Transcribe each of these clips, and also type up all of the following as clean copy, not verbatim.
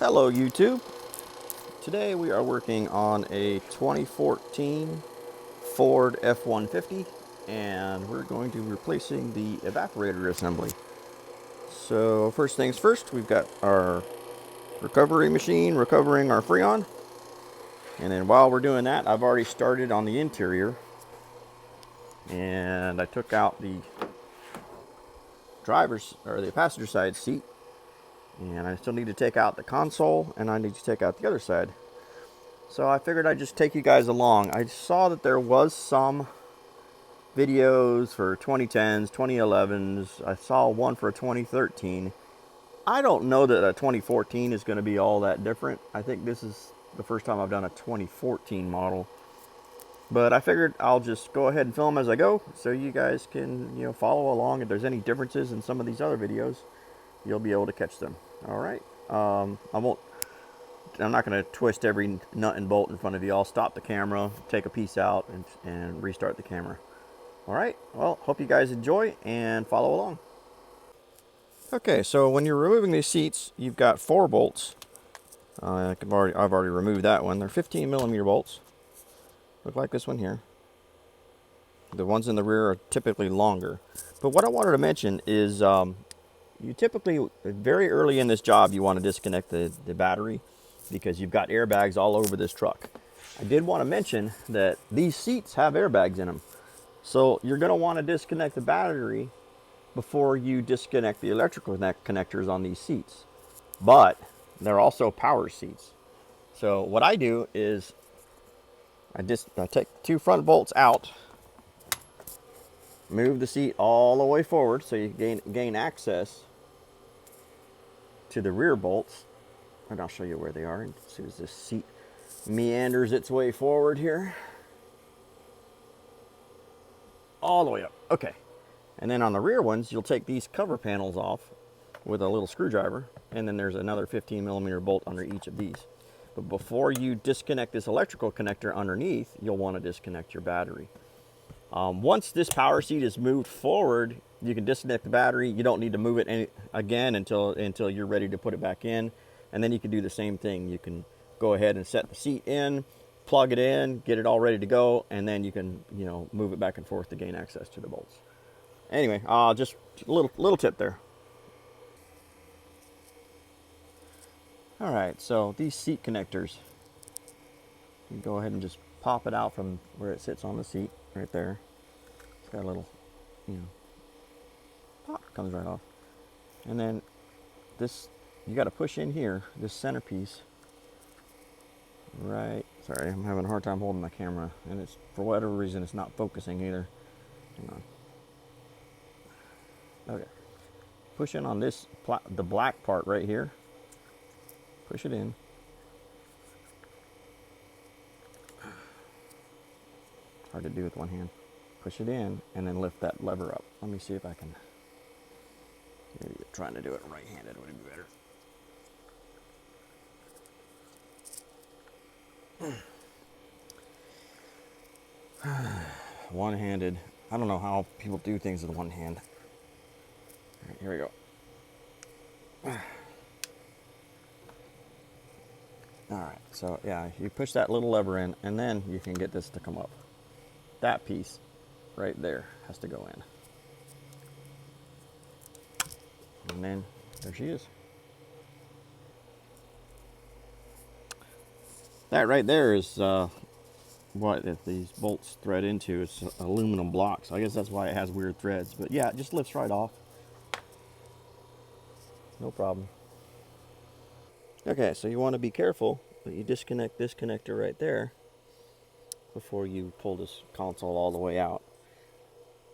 Hello YouTube. Today we are working on a 2014 Ford F150 and we're going to be replacing the evaporator assembly. So first things first, we've got our recovery machine recovering our Freon, and then while we're doing that, I've already started on the interior and I took out the driver's or the passenger side seat, and I still need to take out the console and I need to take out the other side. So I figured I'd just take you guys along. I saw that there was some videos for 2010s, 2011s. I saw one for a 2013. I don't know that a 2014 is going to be all that different. I think this is the first time I've done a 2014 model. But I figured I'll just go ahead and film as I go so you guys can, follow along. If there's any differences in some of these other videos, you'll be able to catch them. All right. I'm not going to twist every nut and bolt in front of you. I'll stop the camera, take a piece out, and restart the camera. All right. Well, hope you guys enjoy and follow along. Okay, so when you're removing these seats, you've got 4 bolts. I've already removed that one. They're 15 millimeter bolts. Look like this one here. The ones in the rear are typically longer. But what I wanted to mention is you typically, very early in this job, you want to disconnect the battery because you've got airbags all over this truck. I did want to mention that these seats have airbags in them. So you're going to want to disconnect the battery before you disconnect the electrical connectors on these seats. But they're also power seats. So what I do is I take 2 front bolts out, move the seat all the way forward so you gain access to the rear bolts. And I'll show you where they are as soon as this seat meanders its way forward here. All the way up. Okay. And then on the rear ones, you'll take these cover panels off with a little screwdriver, and then there's another 15 millimeter bolt under each of these. But before you disconnect this electrical connector underneath, you'll want to disconnect your battery. Once this power seat is moved forward, you can disconnect the battery. You don't need to move it again until you're ready to put it back in. And then you can do the same thing. You can go ahead and set the seat in, plug it in, get it all ready to go, and then you can, move it back and forth to gain access to the bolts. Anyway, just a little tip there. All right, so these seat connectors, you go ahead and just pop it out from where it sits on the seat, right there. It's got a little, pop, comes right off. And then this, you got to push in here, this centerpiece, right. Sorry, I'm having a hard time holding my camera, and it's, for whatever reason, it's not focusing either. Hang on. Okay. Push in on this, the black part right here. Push it in. Hard to do with one hand. Push it in and then lift that lever up. Let me see if I can. Maybe trying to do it right-handed would be better. One-handed. I don't know how people do things with one hand. All right, here we go. All right, so yeah, you push that little lever in and then you can get this to come up. That piece right there has to go in. And then there she is. That right there is what these bolts thread into. It's aluminum blocks. I guess that's why it has weird threads. But yeah, it just lifts right off. No problem. Okay, so you want to be careful that you disconnect this connector right there before you pull this console all the way out.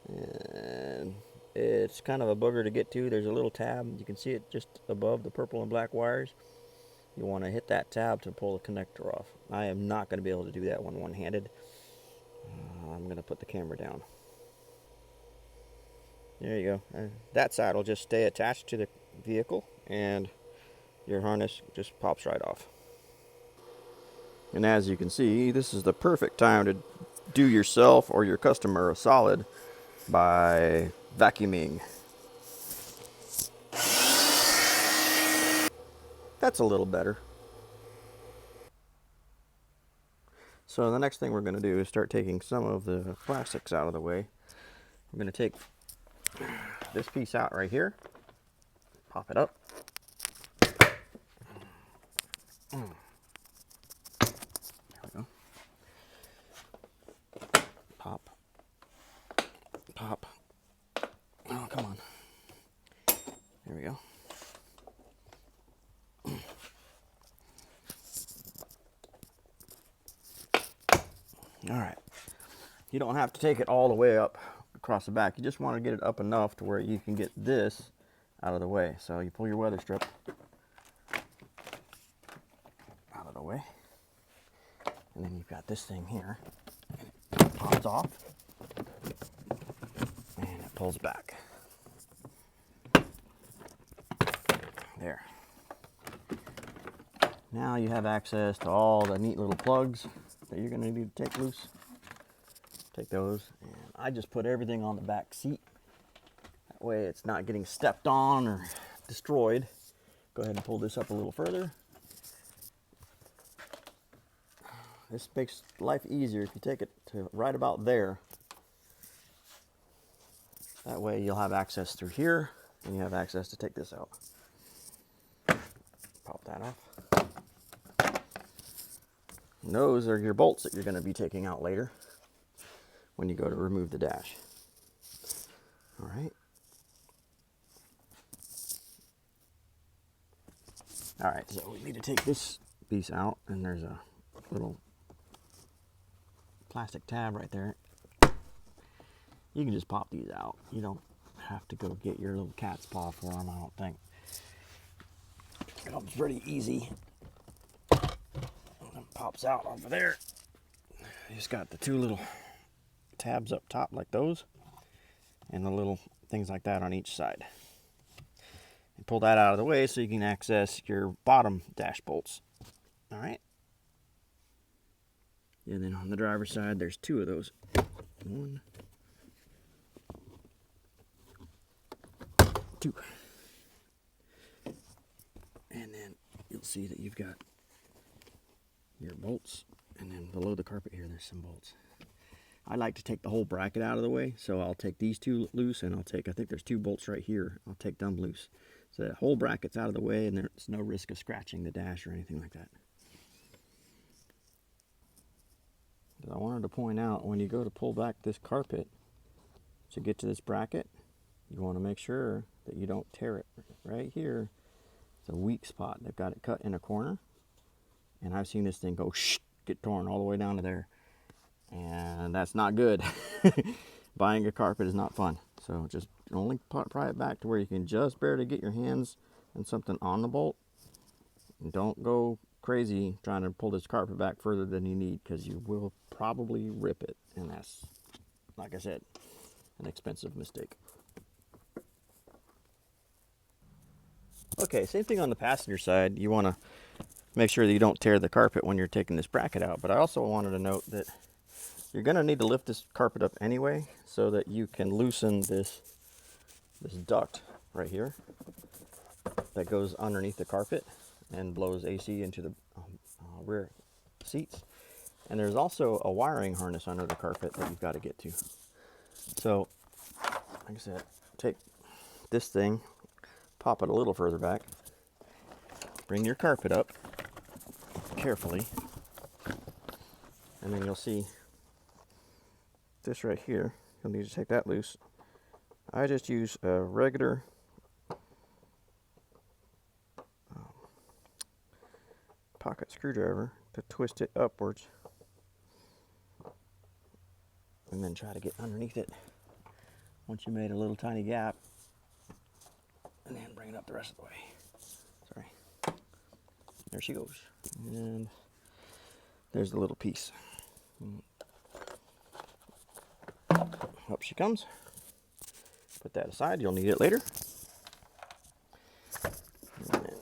And it's kind of a booger to get to. There's a little tab. You can see it just above the purple and black wires. You want to hit that tab to pull the connector off. I am not going to be able to do that one-handed. I'm going to put the camera down. There you go. That side will just stay attached to the vehicle, and your harness just pops right off. And as you can see, this is the perfect time to do yourself or your customer a solid by vacuuming. That's a little better. So the next thing we're going to do is start taking some of the plastics out of the way. I'm going to take this piece out right here, pop it up. There we go. Pop. Pop. Oh, come on. There we go. All right. You don't have to take it all the way up across the back. You just want to get it up enough to where you can get this out of the way. So you pull your weather strip out of the way. And then you've got this thing here. And it pops off. And it pulls back. There. Now you have access to all the neat little plugs that you're going to need to take loose. Take those, and I just put everything on the back seat. That way it's not getting stepped on or destroyed. Go ahead and pull this up a little further. This makes life easier if you take it to right about there. That way you'll have access through here, and you have access to take this out. Pop that off. And those are your bolts that you're going to be taking out later when you go to remove the dash. All right. All right, so we need to take this piece out, and there's a little plastic tab right there. You can just pop these out. You don't have to go get your little cat's paw for them, I don't think. It comes pretty easy. And pops out over there. You just got the two little tabs up top like those, and the little things like that on each side. And pull that out of the way so you can access your bottom dash bolts. All right. And then on the driver's side, there's two of those. One, two. And then you'll see that you've got your bolts, and then below the carpet here, there's some bolts. I like to take the whole bracket out of the way, so I'll take these two loose, and I think there's two bolts right here. I'll take them loose. So the whole bracket's out of the way, and there's no risk of scratching the dash or anything like that. But I wanted to point out, when you go to pull back this carpet to get to this bracket, you want to make sure that you don't tear it. Right here, it's a weak spot. They've got it cut in a corner, and I've seen this thing go get torn all the way down to there. And that's not good. Buying a carpet is not fun. So just only pry it back to where you can just barely get your hands and something on the bolt. And don't go crazy trying to pull this carpet back further than you need, because you will probably rip it. And that's, like I said, an expensive mistake. Okay, same thing on the passenger side. You want to make sure that you don't tear the carpet when you're taking this bracket out. But I also wanted to note that you're going to need to lift this carpet up anyway, so that you can loosen this duct right here that goes underneath the carpet and blows AC into the rear seats. And there's also a wiring harness under the carpet that you've got to get to. So, like I said, take this thing, pop it a little further back, bring your carpet up carefully, and then you'll see this right here. You'll need to take that loose. I just use a regular pocket screwdriver to twist it upwards, and then try to get underneath it once you made a little tiny gap, and then bring it up the rest of the way. Sorry. There she goes. And there's the little piece. Up she comes. Put that aside, you'll need it later. And then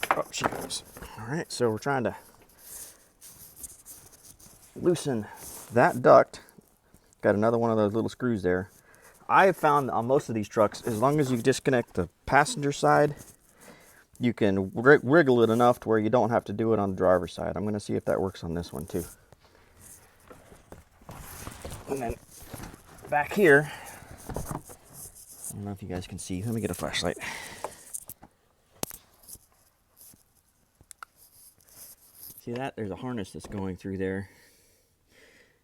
up she goes. All right, so we're trying to loosen that duct. Got another one of those little screws there. I have found on most of these trucks, as long as you disconnect the passenger side, you can wriggle it enough to where you don't have to do it on the driver's side. I'm going to see if that works on this one too. And then back here, I don't know if you guys can see. Let me get a flashlight. See that? There's a harness that's going through there,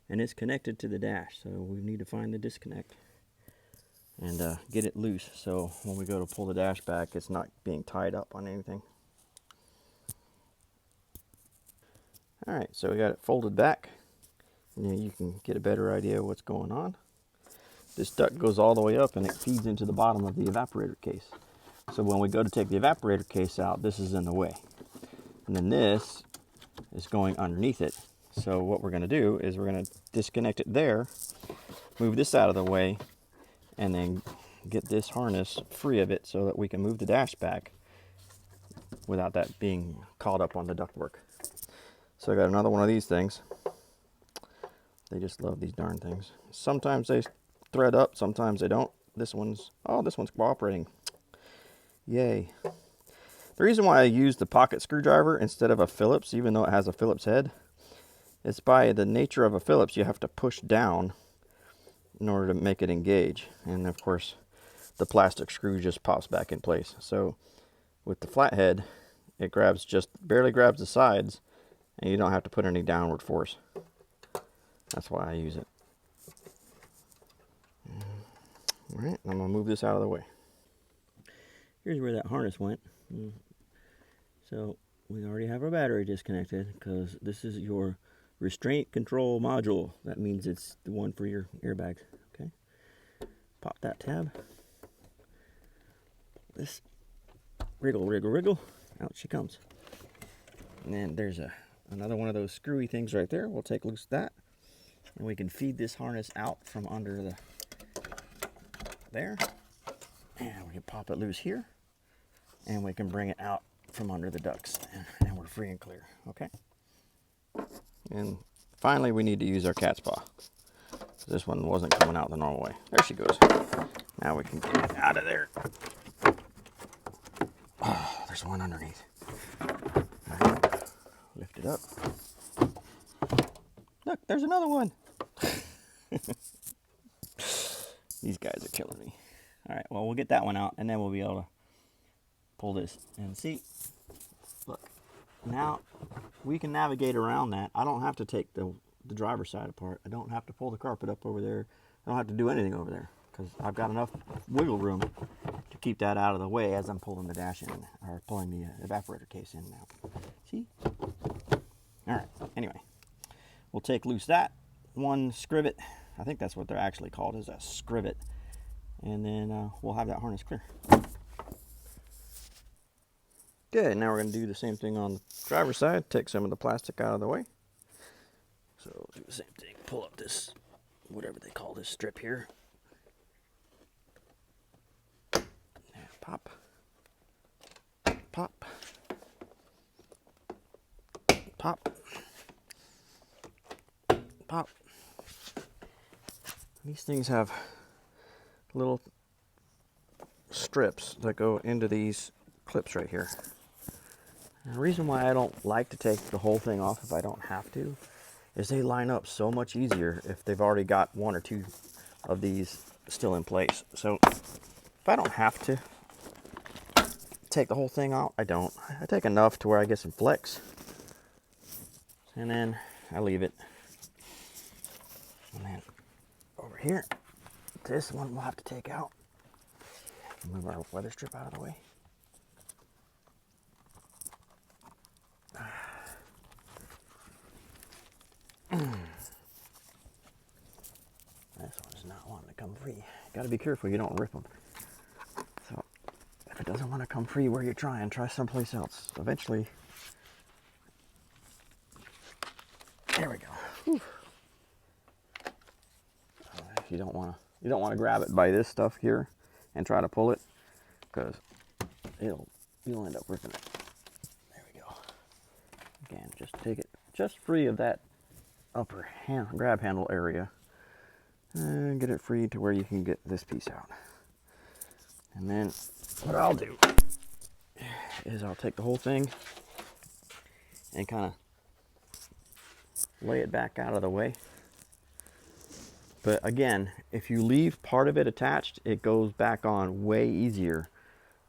and it's connected to the dash, so we need to find the disconnect and get it loose, so when we go to pull the dash back, it's not being tied up on anything. Alright, so we got it folded back, and you can get a better idea of what's going on. This duct goes all the way up and it feeds into the bottom of the evaporator case. So when we go to take the evaporator case out, this is in the way. And then this is going underneath it. So what we're going to do is we're going to disconnect it there, move this out of the way, and then get this harness free of it so that we can move the dash back without that being caught up on the ductwork. So I got another one of these things. They just love these darn things. Sometimes they thread up, sometimes they don't. This one's cooperating. Yay. The reason why I use the pocket screwdriver instead of a Phillips, even though it has a Phillips head, is by the nature of a Phillips, you have to push down in order to make it engage. And of course, the plastic screw just pops back in place. So with the flathead, it barely grabs the sides, and you don't have to put any downward force. That's why I use it. All right, I'm gonna move this out of the way. Here's where that harness went. So we already have our battery disconnected because this is your restraint control module. That means it's the one for your airbags. Okay, pop that tab. This wriggle, wriggle, wriggle. Out she comes. And then there's another one of those screwy things right there. We'll take loose that, and we can feed this harness out from under the there, and we can pop it loose here, and we can bring it out from under the ducts, and we're free and clear. Okay. And finally, we need to use our cat's paw. This one wasn't coming out the normal way. There she goes. Now we can get it out of there. Oh, there's one underneath. All right. Lift it up. Look, there's another one. These guys are killing me. All right, well, we'll get that one out, and then we'll be able to pull this. And see, look, now we can navigate around that. I don't have to take the driver's side apart. I don't have to pull the carpet up over there. I don't have to do anything over there because I've got enough wiggle room to keep that out of the way as I'm pulling the dash in, or pulling the evaporator case in now. See? All right, anyway, we'll take loose that one scrivet. I think that's what they're actually called, is a scrivet. And then we'll have that harness clear. Good, now we're going to do the same thing on the driver's side. Take some of the plastic out of the way. So we'll do the same thing. Pull up this, whatever they call this strip here. And pop. Pop. Pop. Pop. These things have little strips that go into these clips right here. And the reason why I don't like to take the whole thing off if I don't have to is they line up so much easier if they've already got one or two of these still in place. So if I don't have to take the whole thing out, I don't. I take enough to where I get some flex, and then I leave it. And then over here, this one we'll have to take out. Move our weather strip out of the way. This one's not wanting to come free. Got to be careful you don't rip them. So if it doesn't want to come free where you're trying, try someplace else. Eventually, there we go. Whew. You don't want to grab it by this stuff here and try to pull it, because you'll end up ripping it. There we go. Again, just take it just free of that upper grab handle area and get it free to where you can get this piece out. And then what I'll do is I'll take the whole thing and kind of lay it back out of the way. But again, if you leave part of it attached, it goes back on way easier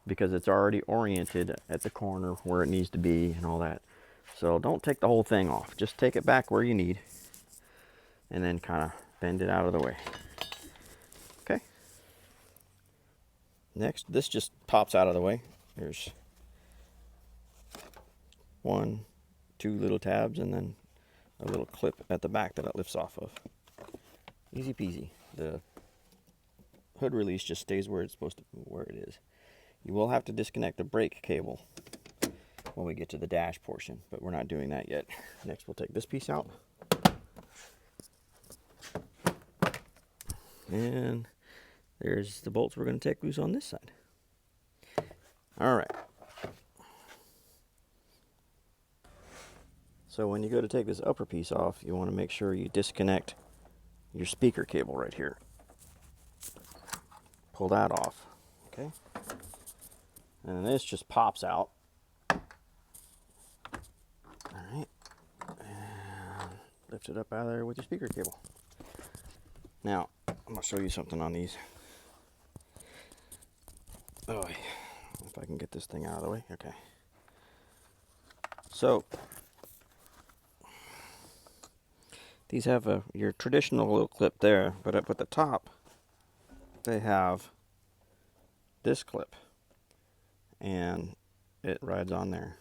because it's already oriented at the corner where it needs to be and all that. So don't take the whole thing off. Just take it back where you need and then kind of bend it out of the way. Okay. Next, this just pops out of the way. There's 1, 2 little tabs and then a little clip at the back that it lifts off of. Easy peasy. The hood release just stays where it's supposed to, where it is. You will have to disconnect the brake cable when we get to the dash portion, but we're not doing that yet. Next, we'll take this piece out. And there's the bolts we're going to take loose on this side. All right. So when you go to take this upper piece off, you want to make sure you disconnect your speaker cable right here. Pull that off, okay? And then this just pops out. All right. And lift it up out of there with your speaker cable. Now, I'm going to show you something on these. Oh, if I can get this thing out of the way. Okay. So, these have your traditional little clip there, but up at the top, they have this clip. And it rides on there.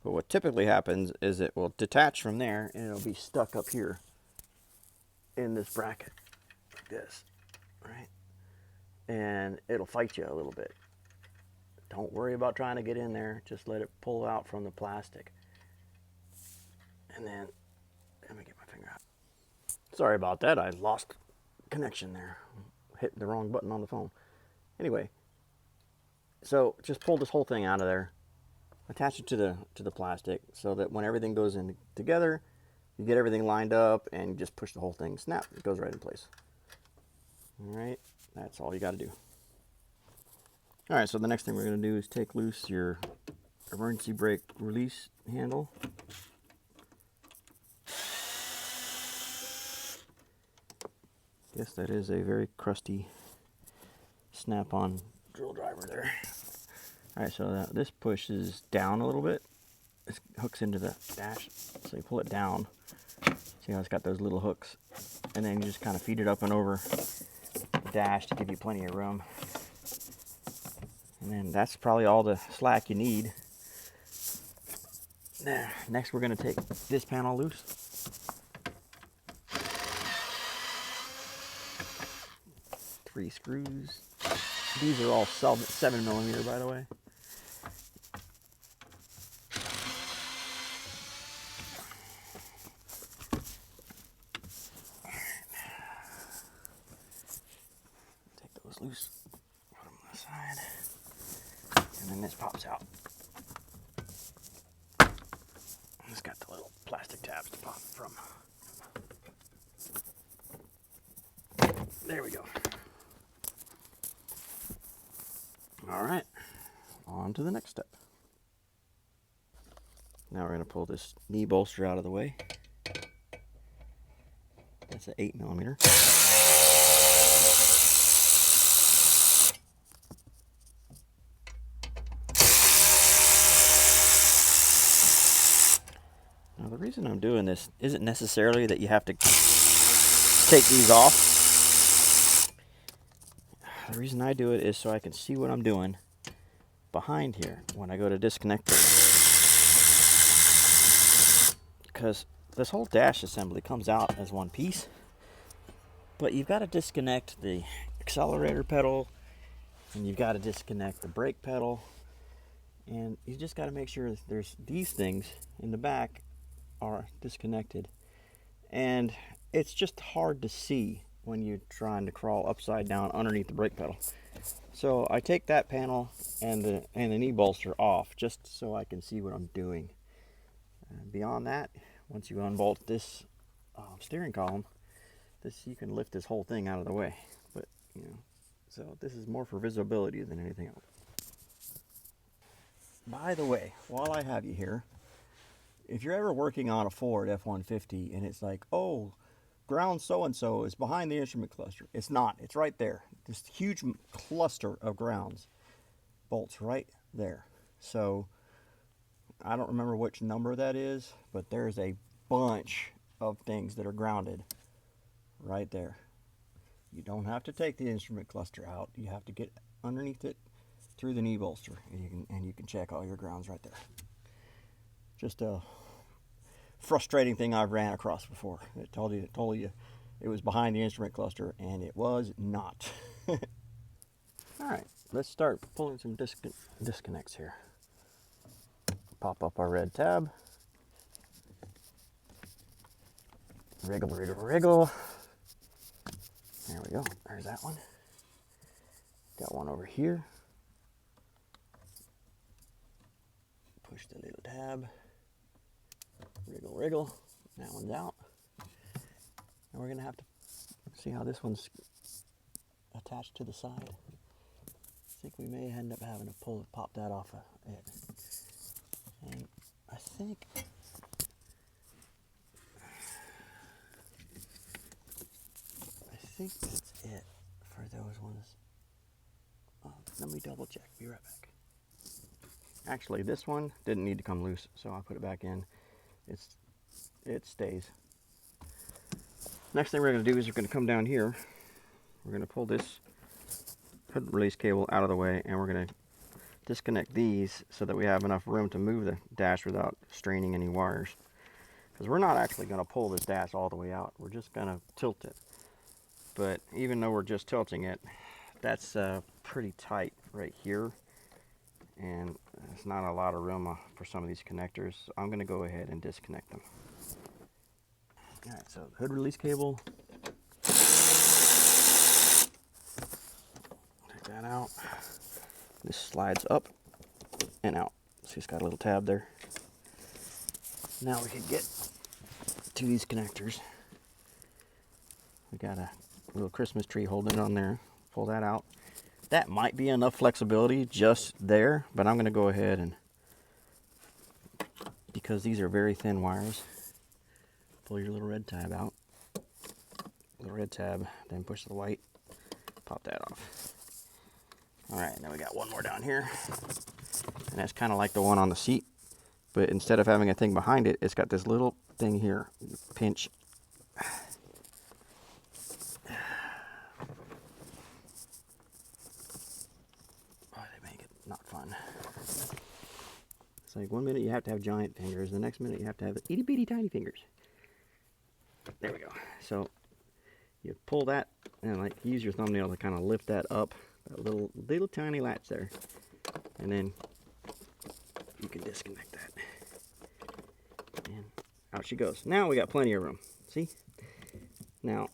But what typically happens is it will detach from there and it'll be stuck up here in this bracket like this, right? And it'll fight you a little bit. Don't worry about trying to get in there. Just let it pull out from the plastic. And then, let me get my finger out. Sorry about that. I lost connection there. Hit the wrong button on the phone. Anyway, so just pull this whole thing out of there. Attach it to the plastic so that when everything goes in together, you get everything lined up and you just push the whole thing. Snap, it goes right in place. All right, that's all you got to do. All right, so the next thing we're going to do is take loose your emergency brake release handle. Guess that is a very crusty snap-on drill driver there. All right, so this pushes down a little bit. It hooks into the dash, so you pull it down. See how it's got those little hooks? And then you just kind of feed it up and over the dash to give you plenty of room. And then that's probably all the slack you need. Next, we're going to take this panel loose. Three screws. These are all 7mm, by the way. Take those loose, put them on the side, and then this pops out. It's got the little plastic tabs to pop from. There we go. All right, on to the next step. Now we're going to pull this knee bolster out of the way. That's an 8mm. Now the reason I'm doing this isn't necessarily that you have to take these off. The reason I do it is so I can see what I'm doing behind here when I go to disconnect it. Because this whole dash assembly comes out as one piece, but you've got to disconnect the accelerator pedal and you've got to disconnect the brake pedal, and you just got to make sure there's these things in the back are disconnected. And it's just hard to see when you're trying to crawl upside down underneath the brake pedal. So I take that panel and the knee bolster off just so I can see what I'm doing. Beyond that, once you unbolt this steering column, you can lift this whole thing out of the way. But So this is more for visibility than anything else. By the way, while I have you here, if you're ever working on a Ford F150 and it's like, oh, ground so-and-so is behind the instrument cluster. It's not. It's right there. This huge cluster of grounds bolts right there. So I don't remember which number that is, but there's a bunch of things that are grounded right there. You don't have to take the instrument cluster out. You have to get underneath it through the knee bolster, and you can check all your grounds right there. Just a frustrating thing I've ran across before. It told you it was behind the instrument cluster, and it was not. All right, let's start pulling some disconnects here. Pop up our red tab. Wriggle, wriggle, wriggle. There we go. There's that one. Got one over here. Push the little tab. Wriggle, wriggle. That one's out. And we're going to have to see how this one's attached to the side. I think we may end up having to pop that off of it. And I think that's it for those ones. Let me double check. Be right back. Actually, this one didn't need to come loose, so I put it back in. It stays. Next thing we're going to do is we're going to come down here. We're going to pull this hood release cable out of the way, and we're going to disconnect these so that we have enough room to move the dash without straining any wires. Because we're not actually going to pull this dash all the way out. We're just going to tilt it. But even though we're just tilting it, that's pretty tight right here. And there's not a lot of room for some of these connectors. So I'm going to go ahead and disconnect them. All right, so hood release cable. Take that out. This slides up and out. So it's got a little tab there. Now we can get to these connectors. We got a little Christmas tree holding it on there. Pull that out. That might be enough flexibility just there, but I'm going to go ahead and, because these are very thin wires, pull your little red tab out. The red tab, then push the white, pop that off. All right, now we got one more down here, and that's kind of like the one on the seat, but instead of having a thing behind it, it's got this little thing here. You pinch. Not fun. It's like 1 minute you have to have giant fingers, the next minute you have to have itty bitty tiny fingers. There we go. So you pull that and like use your thumbnail to kind of lift that up, that little tiny latch there, and then you can disconnect that. And out she goes. Now we got plenty of room. See? Now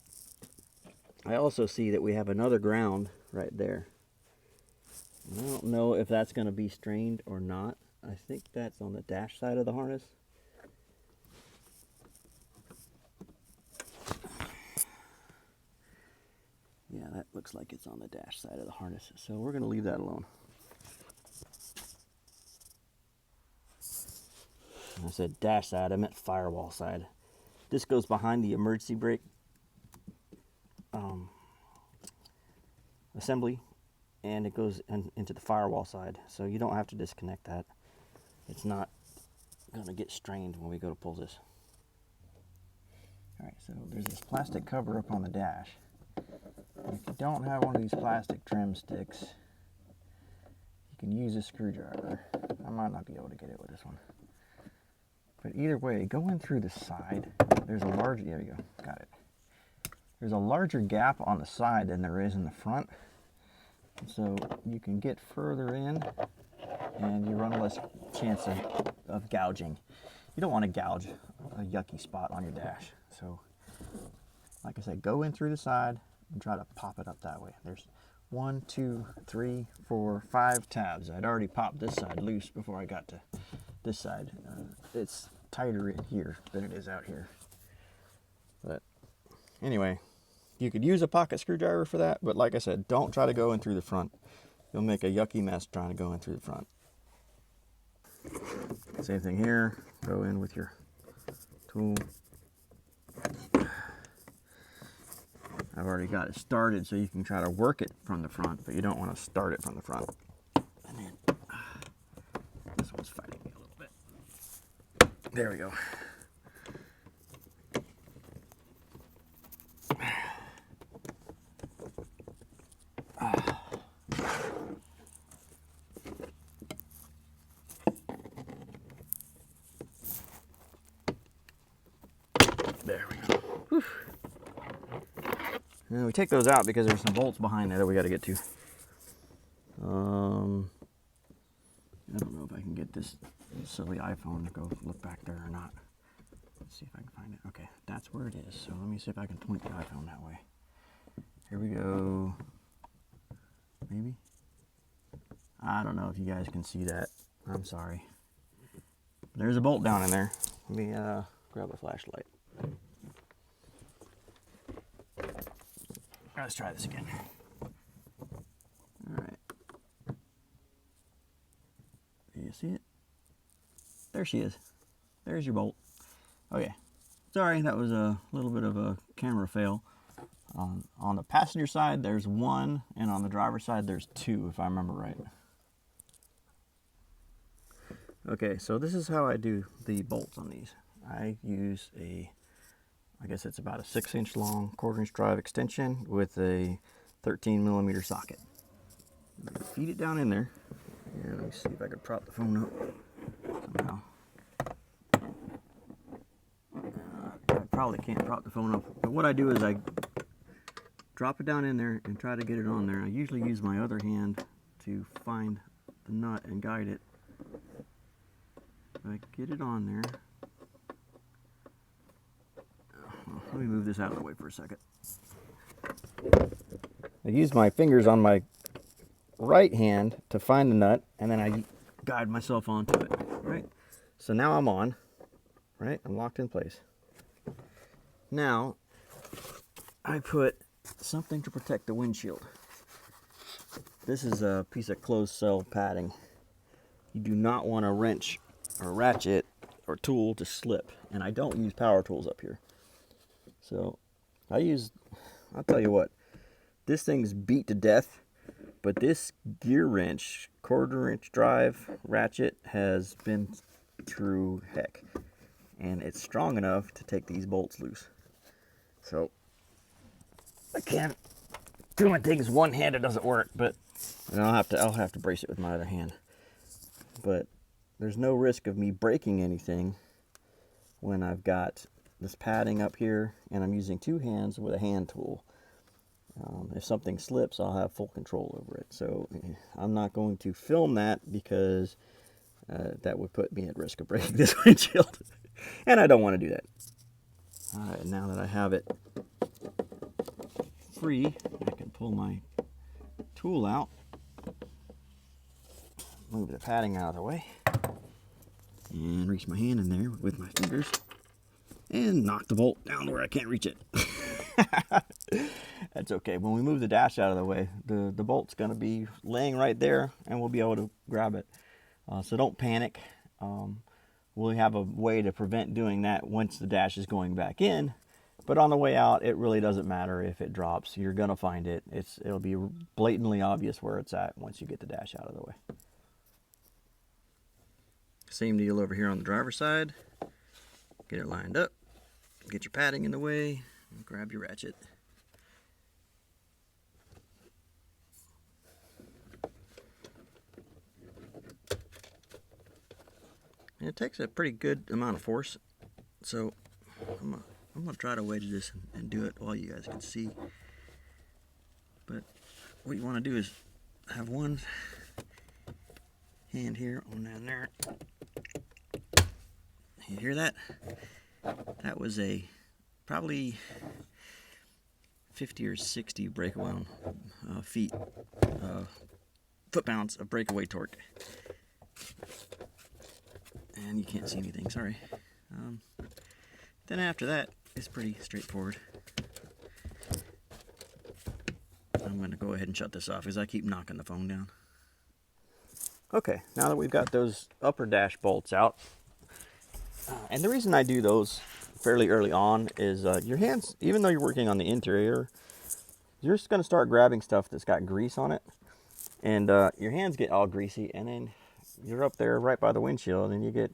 I also see that we have another ground right there. I don't know if that's going to be strained or not. I think that's on the dash side of the harness. Yeah, that looks like it's on the dash side of the harness. So we're going to leave that alone. I said dash side, I meant firewall side. This goes behind the emergency brake assembly. And it goes into the firewall side, so you don't have to disconnect that. It's not going to get strained when we go to pull this. Alright, so there's this plastic cover up on the dash. If you don't have one of these plastic trim sticks, you can use a screwdriver. I might not be able to get it with this one. But either way, go in through the side. There's a large, there we go, got it. There's a larger gap on the side than there is in the front. So you can get further in and you run less chance of gouging. You don't want to gouge a yucky spot on your dash. So like I said, go in through the side and try to pop it up that way. There's 1, 2, 3, 4, 5 tabs. I'd already popped this side loose before I got to this side. It's tighter in here than it is out here. But anyway, You could use a pocket screwdriver for that, but like I said, don't try to go in through the front. You'll make a yucky mess trying to go in through the front. Same thing here. Go in with your tool. I've already got it started, so you can try to work it from the front, but you don't want to start it from the front. And then this one's fighting me a little bit. There we go. There we go. Whew. And we take those out because there's some bolts behind there that we got to get to. I don't know if I can get this silly iPhone to go look back there or not. Let's see if I can find it. Okay, that's where it is. So let me see if I can point the iPhone that way. Here we go. Maybe? I don't know if you guys can see that. I'm sorry. There's a bolt down in there. Let me grab a flashlight. Let's try this again. All right. Do you see it? There she is. There's your bolt. Okay. Sorry, that was a little bit of a camera fail. On the passenger side, there's one, and on the driver's side, there's two, if I remember right. Okay, so this is how I do the bolts on these. I use I guess it's about a 6-inch long 1/4-inch drive extension with a 13mm socket. Feed it down in there. Yeah, let me see if I can prop the phone up somehow. I probably can't prop the phone up, but what I do is I drop it down in there and try to get it on there. I usually use my other hand to find the nut and guide it. I get it on there. Let me move this out of the way for a second. I use my fingers on my right hand to find the nut, and then I guide myself onto it, right? So now I'm on, right? I'm locked in place. Now, I put something to protect the windshield. This is a piece of closed cell padding. You do not want a wrench or ratchet or tool to slip, and I don't use power tools up here. So I'll tell you what, this thing's beat to death, but this gear wrench, 1/4-inch drive ratchet has been through heck, and it's strong enough to take these bolts loose. So I can't do my things one-handed, doesn't work, but I'll have to brace it with my other hand. But there's no risk of me breaking anything when I've got this padding up here and I'm using 2 hands with a hand tool. If something slips, I'll have full control over it. So I'm not going to film that because that would put me at risk of breaking this windshield. And I don't want to do that. All right, now that I have it free, I can pull my tool out, move the padding out of the way, and reach my hand in there with my fingers and knock the bolt down to where I can't reach it. That's okay. When we move the dash out of the way, the bolt's going to be laying right there and we'll be able to grab it. So don't panic. We'll have a way to prevent doing that once the dash is going back in. But on the way out, it really doesn't matter if it drops. You're going to find it. It'll be blatantly obvious where it's at once you get the dash out of the way. Same deal over here on the driver's side. Get it lined up. Get your padding in the way. And grab your ratchet. And it takes a pretty good amount of force. So I'm gonna try to wedge this and do it while you guys can see. But what you want to do is have one hand here on down there. You hear that? That was a probably 50 or 60 breakaway foot-pounds of breakaway torque. And you can't see anything, sorry. Then after that, it's pretty straightforward. go ahead and shut this off because I keep knocking the phone down. Okay, now that we've got those upper dash bolts out, and the reason I do those fairly early on is your hands, even though you're working on the interior, you're just going to start grabbing stuff that's got grease on it, and your hands get all greasy, and then you're up there right by the windshield, and you get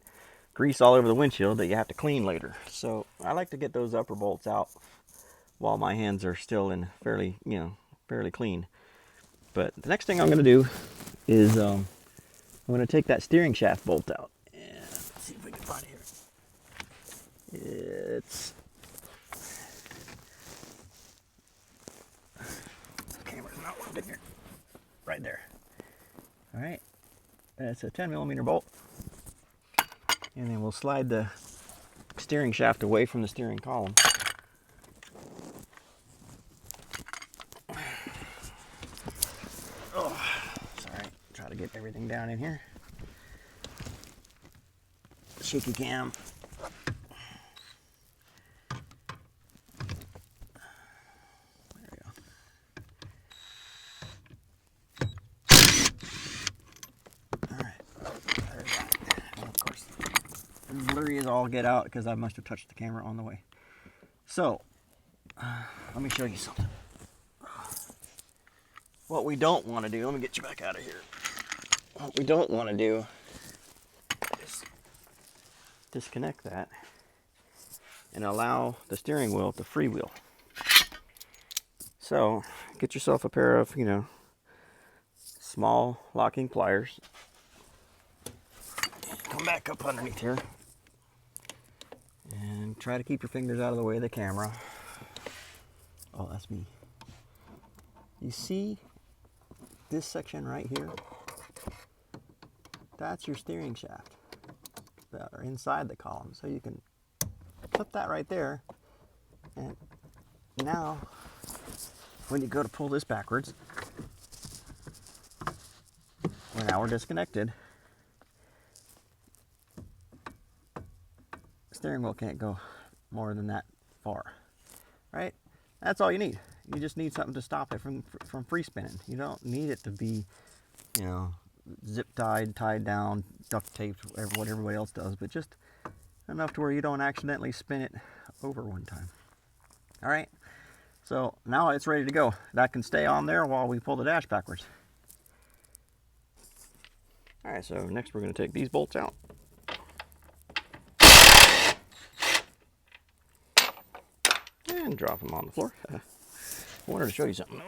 grease all over the windshield that you have to clean later. So I like to get those upper bolts out while my hands are still in fairly clean. But the next thing I'm going to do is I'm going to take that steering shaft bolt out. And let's see if we can find it here. It's... the camera's not working here. Right there. All right. It's a 10mm bolt. And then we'll slide the steering shaft away from the steering column. Oh, sorry. Try to get everything down in here. Shaky cam. There we go. All right. There's that. Well, of course, blurry as all get out because I must have touched the camera on the way. So, let me show you something. What we don't want to do, let me get you back out of here. What we don't want to do is disconnect that and allow the steering wheel to freewheel. So, get yourself a pair of, small locking pliers. Come back up underneath here and try to keep your fingers out of the way of the camera. Oh, that's me. You see this section right here? That's your steering shaft that are inside the column. So you can put that right there, and now when you go to pull this backwards, well, now we're disconnected. The steering wheel can't go more than that far, right? That's all you need. You just need something to stop it from free spinning. You don't need it to be, zip tied down, duct taped, what everybody else does, but just enough to where you don't accidentally spin it over one time. All right, so now it's ready to go. That can stay on there while we pull the dash backwards. All right, so next we're going to take these bolts out. And drop them on the floor. I wanted to show you something.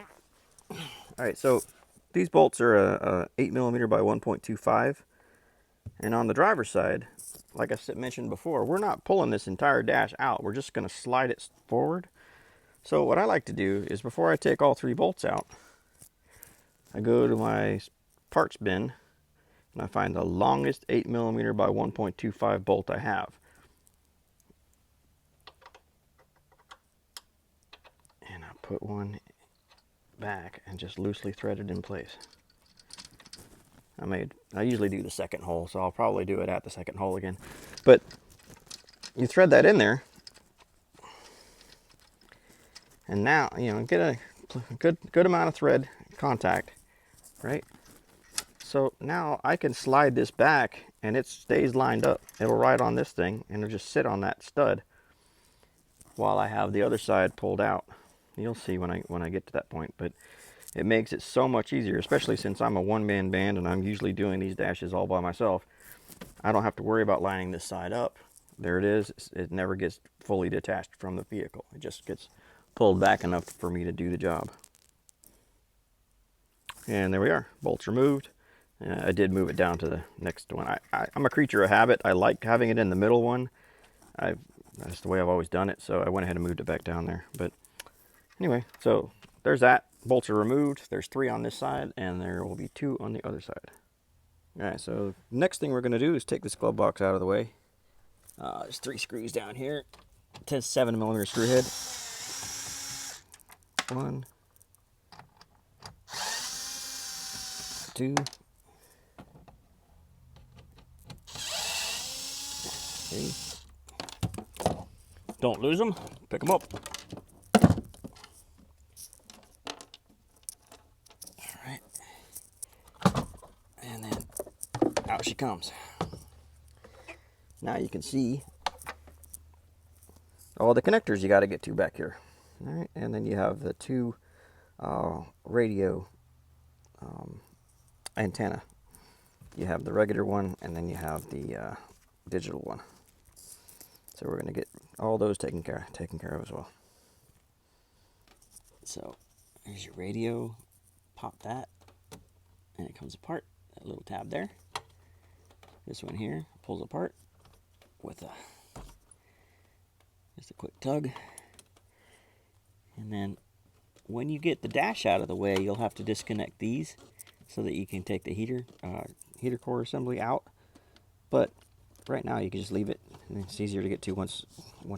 All right, so these bolts are a 8mm by 1.25, and on the driver's side, like I mentioned before, we're not pulling this entire dash out. We're just going to slide it forward. So what I like to do is before I take all three bolts out, I go to my parts bin and I find the longest 8mm by 1.25 bolt I have. And I put one back and just loosely thread it in place. I usually do the second hole, so I'll probably do it at the second hole again. But you thread that in there, and now get a good amount of thread contact, right? So now I can slide this back, and it stays lined up. It'll ride on this thing, and it'll just sit on that stud while I have the other side pulled out. You'll see when I get to that point, but it makes it so much easier, especially since I'm a one-man band and I'm usually doing these dashes all by myself. I don't have to worry about lining this side up. There it is. It never gets fully detached from the vehicle. It just gets pulled back enough for me to do the job. And there we are. Bolts removed. I did move it down to the next one. I'm a creature of habit. I like having it in the middle one. That's the way I've always done it, so I went ahead and moved it back down there. But anyway, so there's that. Bolts are removed. There's 3 on this side, and there will be 2 on the other side. All right, so next thing we're going to do is take this glove box out of the way. There's 3 screws down here. It says 7mm screw head. 1, 2, 3. Don't lose them. Pick them up. comes. Now you can see all the connectors you got to get to back here. All right, and then you have the two radio antenna. You have the regular one, and then you have the digital one. So we're going to get all those taken care of as well. So there's your radio. Pop that, and it comes apart. That little tab there. This one here pulls apart with just a quick tug. And then when you get the dash out of the way, you'll have to disconnect these so that you can take the heater core assembly out. But right now you can just leave it, and it's easier to get to once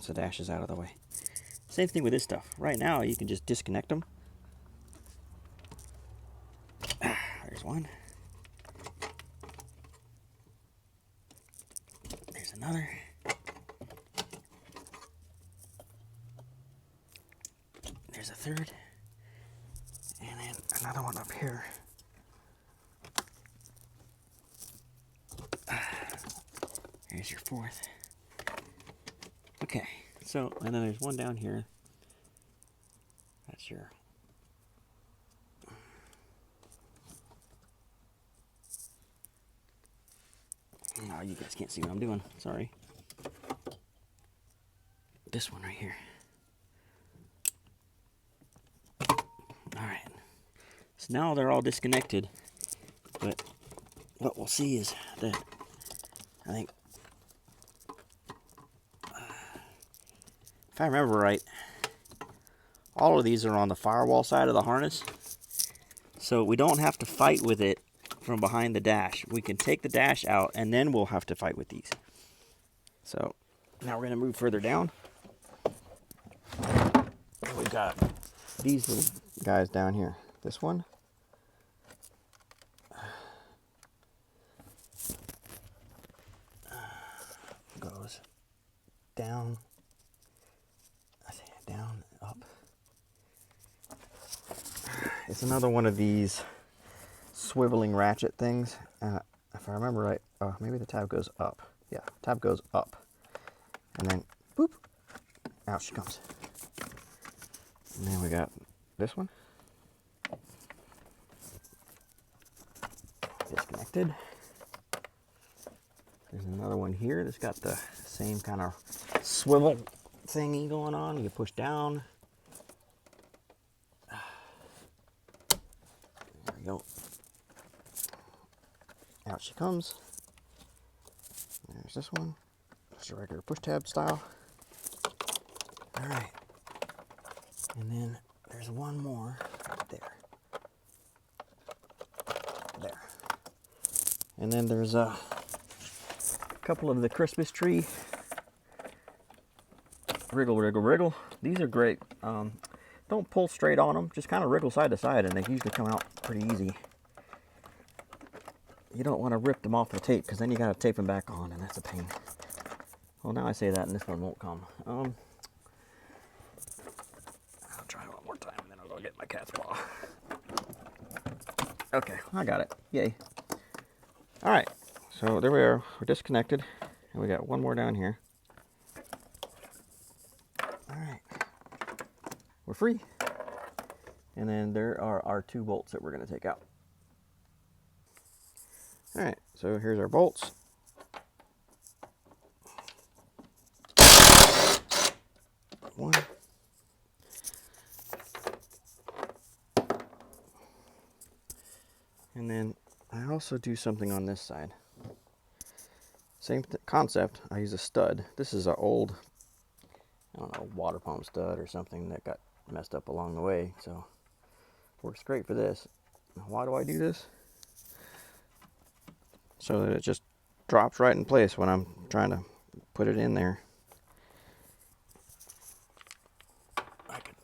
the dash is out of the way. Same thing with this stuff. Right now you can just disconnect them. There's one. There's another. There's a third. And then another one up here. There's your fourth. Okay, so, and then there's one down here. That's your... Oh, you guys can't see what I'm doing. Sorry. This one right here. Alright. So now they're all disconnected. But what we'll see is that I think, if I remember right, all of these are on the firewall side of the harness. So we don't have to fight with it from behind the dash. We can take the dash out, and then we'll have to fight with these. So now we're going to move further down. We've got these little guys down here. This one goes down, I think down, up. It's another one of these swiveling ratchet things. If I remember right, maybe the tab goes up. Yeah, tab goes up. And then, boop, out she comes. And then we got this one. Disconnected. There's another one here that's got the same kind of swivel thingy going on. You push down. There we go. Out she comes. There's this one. Just a regular push tab style. Alright. And then there's one more right there. There. And then there's a couple of the Christmas tree. Wriggle, wriggle, wriggle. These are great. Don't pull straight on them. Just kind of wriggle side to side, and they usually come out pretty easy. You don't want to rip them off the tape, because then you got to tape them back on, and that's a pain. Well, now I say that, and this one won't come. I'll try one more time, and then I'll go get my cat's paw. Okay, I got it. Yay. All right, so there we are. We're disconnected, and we got one more down here. All right, we're free. And then there are our 2 bolts that we're going to take out. All right, so here's our bolts. One. And then I also do something on this side. Same concept. I use a stud. This is an old, I don't know, water pump stud or something that got messed up along the way. So works great for this. Why do I do this? So that it just drops right in place when I'm trying to put it in there. I can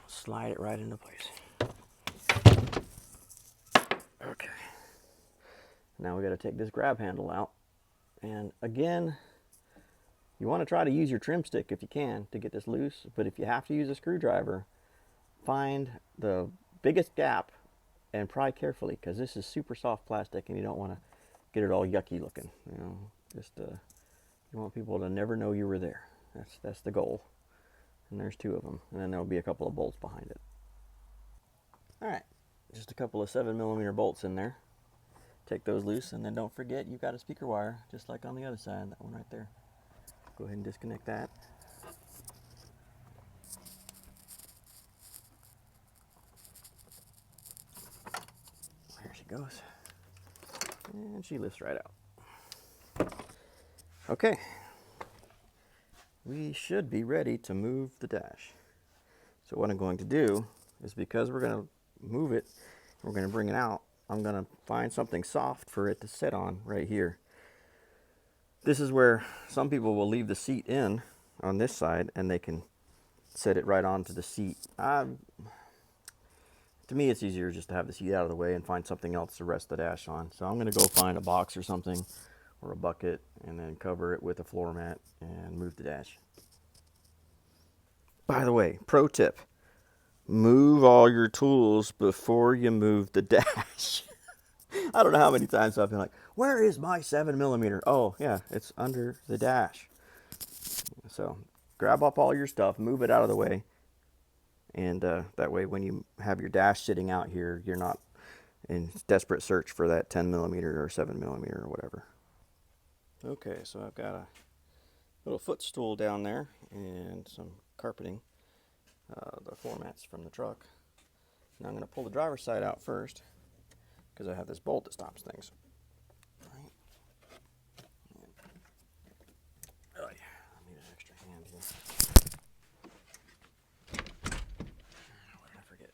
slide it right into place. Okay. Now we got to take this grab handle out. And again, you want to try to use your trim stick if you can to get this loose. But if you have to use a screwdriver, find the biggest gap and pry carefully, because this is super soft plastic and you don't want to get it all yucky looking. You know, just you want people to never know you were there. That's the goal. And there's 2 of them, and then there'll be a couple of bolts behind it. All right, just a couple of 7mm bolts in there. Take those loose, and then don't forget you've got a speaker wire, just like on the other side, that one right there. Go ahead and disconnect that. There she goes. And she lifts right out. Okay. We should be ready to move the dash. So what I'm going to do is, because we're going to move it, we're going to bring it out, I'm going to find something soft for it to sit on right here. This is where some people will leave the seat in on this side and they can set it right onto the seat. To me, it's easier just to have the seat out of the way and find something else to rest the dash on. So I'm going to go find a box or something, or a bucket, and then cover it with a floor mat and move the dash. By the way, pro tip, move all your tools before you move the dash. I don't know how many times I've been like, where is my 7mm? Oh yeah, it's under the dash. So grab up all your stuff, move it out of the way, and that way when you have your dash sitting out here, you're not in desperate search for that 10mm or 7mm or whatever. Okay, so I've got a little footstool down there and some carpeting, the floor mats from the truck. Now I'm going to pull the driver's side out first, because I have this bolt that stops things. Right. Oh yeah, I need an extra hand here. What did I forget?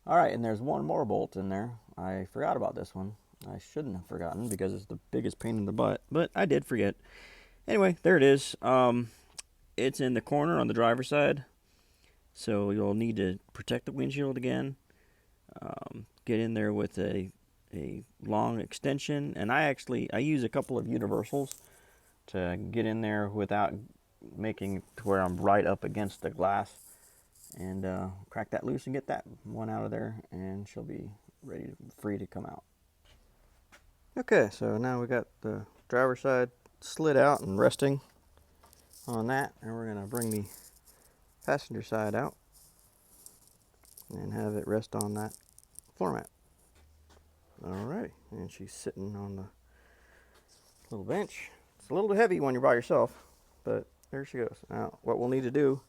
All right, and there's one more bolt in there. I forgot about this one. I shouldn't have forgotten, because it's the biggest pain in the butt, but I did forget. Anyway, there it is. It's in the corner on the driver's side, so you'll need to protect the windshield again. Get in there with a long extension, and I use a couple of universals to get in there without making it to where I'm right up against the glass, and crack that loose and get that one out of there, and she'll be free to come out. Okay, so now we got the driver's side slid out and resting on that, and we're going to bring the passenger side out and have it rest on that floor mat. Alrighty, and she's sitting on the little bench. It's a little heavy when you're by yourself, but there she goes. Now, what we'll need to do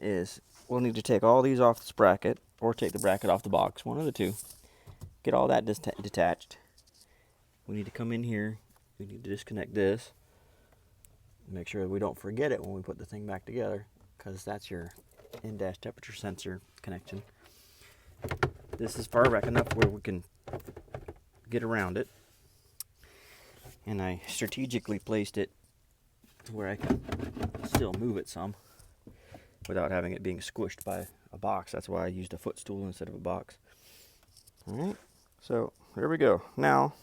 is we'll need to take all these off this bracket, or take the bracket off the box, one of the two. Get all that detached. We need to come in here, we need to disconnect this, make sure we don't forget it when we put the thing back together, because that's your in-dash temperature sensor connection. This is far back enough where we can get around it, and I strategically placed it to where I can still move it some without having it being squished by a box. That's why I used a footstool instead of a box. Alright, so there we go. Now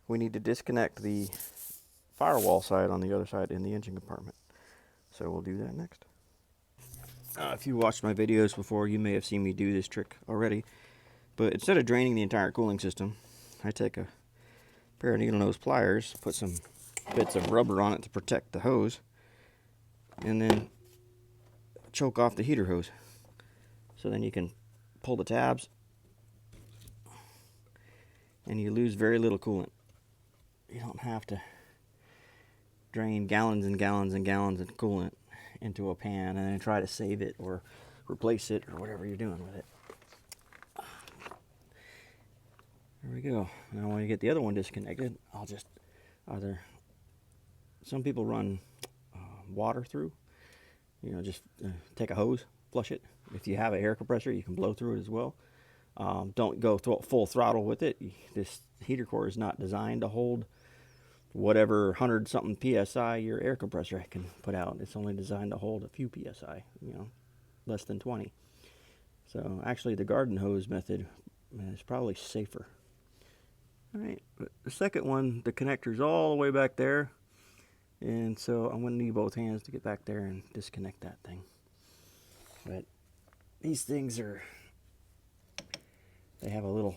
we need to disconnect the firewall side on the other side in the engine compartment. So we'll do that next. If you watched my videos before, you may have seen me do this trick already. But instead of draining the entire cooling system, I take a pair of needle nose pliers, put some bits of rubber on it to protect the hose, and then choke off the heater hose. So then you can pull the tabs, and you lose very little coolant. You don't have to drain gallons and gallons and gallons of coolant into a pan and then try to save it or replace it or whatever you're doing with it. There we go. Now when you get the other one disconnected, I'll just some people run water through, just take a hose, flush it. If you have an air compressor, you can blow through it as well. Don't go full throttle with it. This heater core is not designed to hold whatever 100-something PSI your air compressor can put out. It's only designed to hold a few PSI, less than 20. So actually the garden hose method is probably safer. All right, but the second one, the connector's all the way back there, and so I'm going to need both hands to get back there and disconnect that thing. But these things they have a little,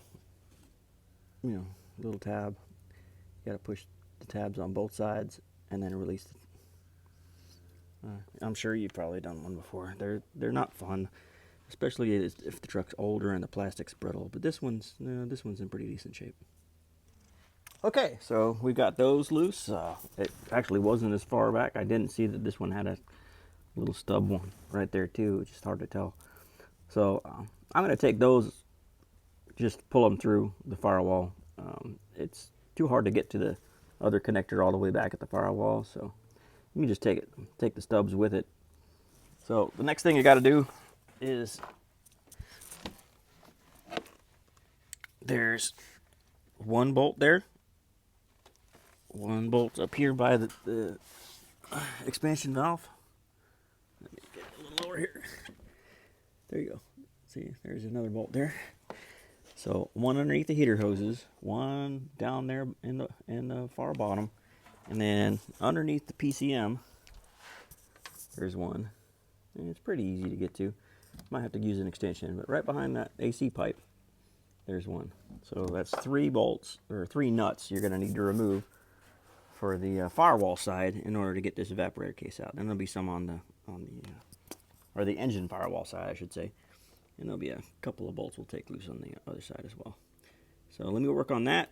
little tab. You gotta push the tabs on both sides and then release it. I'm sure you've probably done one before. They're not fun, especially if the truck's older and the plastic's brittle. But this one's in pretty decent shape. Okay, so we got those loose. It actually wasn't as far back. I didn't see that this one had a little stub one right there too. It's just hard to tell. So I'm going to take those, just pull them through the firewall. It's too hard to get to the other connector all the way back at the firewall, so you can just take the stubs with it. So the next thing you got to do is, there's one bolt there, one bolt up here by the expansion valve. Let me get a little lower here. There you go. See, there's another bolt there. So one underneath the heater hoses, one down there in the far bottom, and then underneath the PCM, there's one. And it's pretty easy to get to. Might have to use an extension, but right behind that AC pipe, there's one. So that's 3 bolts, or 3 nuts you're going to need to remove for the firewall side in order to get this evaporator case out. And there'll be some on the engine firewall side, I should say. And there'll be a couple of bolts we'll take loose on the other side as well. So let me work on that.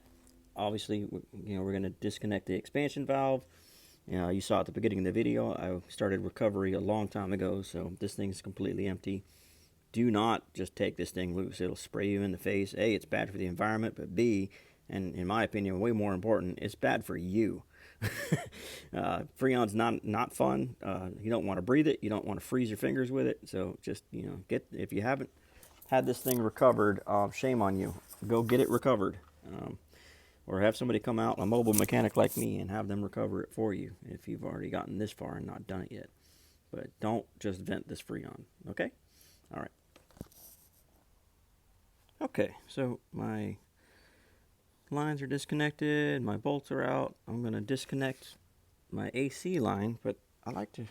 Obviously, we're going to disconnect the expansion valve. You saw at the beginning of the video, I started recovery a long time ago, so this thing's completely empty. Do not just take this thing loose. It'll spray you in the face. A, it's bad for the environment, but B, and in my opinion, way more important, it's bad for you. Freon's not fun. You don't want to breathe it. You don't want to freeze your fingers with it. So just, if you haven't had this thing recovered, shame on you. Go get it recovered. Or have somebody come out, a mobile mechanic like me, and have them recover it for you if you've already gotten this far and not done it yet. But don't just vent this Freon, okay? All right. Okay, so my lines are disconnected, my bolts are out. I'm going to disconnect my AC line, but I like to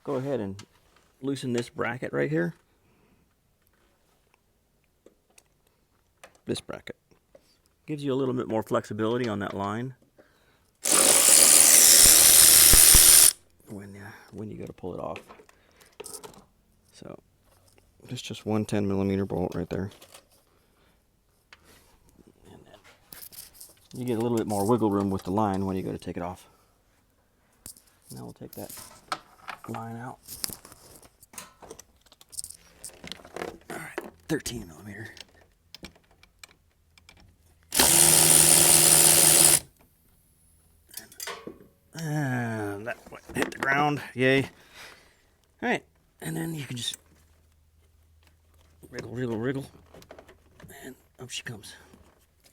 go ahead and loosen this bracket right here. This bracket gives you a little bit more flexibility on that line when you go to pull it off. So it's just one 10mm bolt right there. And then you get a little bit more wiggle room with the line when you go to take it off. Now we'll take that line out. All right, 13mm. And that hit the ground, yay. All right, and then you can just wriggle, and up she comes.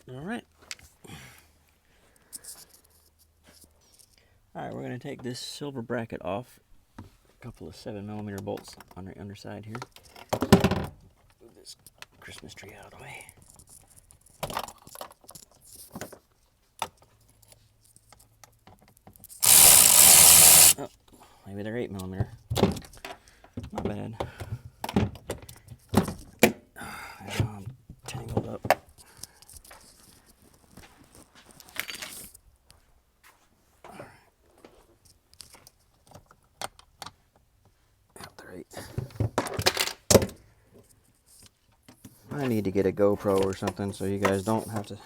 All right. All right, we're gonna take this silver bracket off. A couple of 7mm bolts on the underside here. Move this Christmas tree out of the way. Oh, maybe they're 8mm. My bad. I'm tangled up. I need to get a GoPro or something so you guys don't have to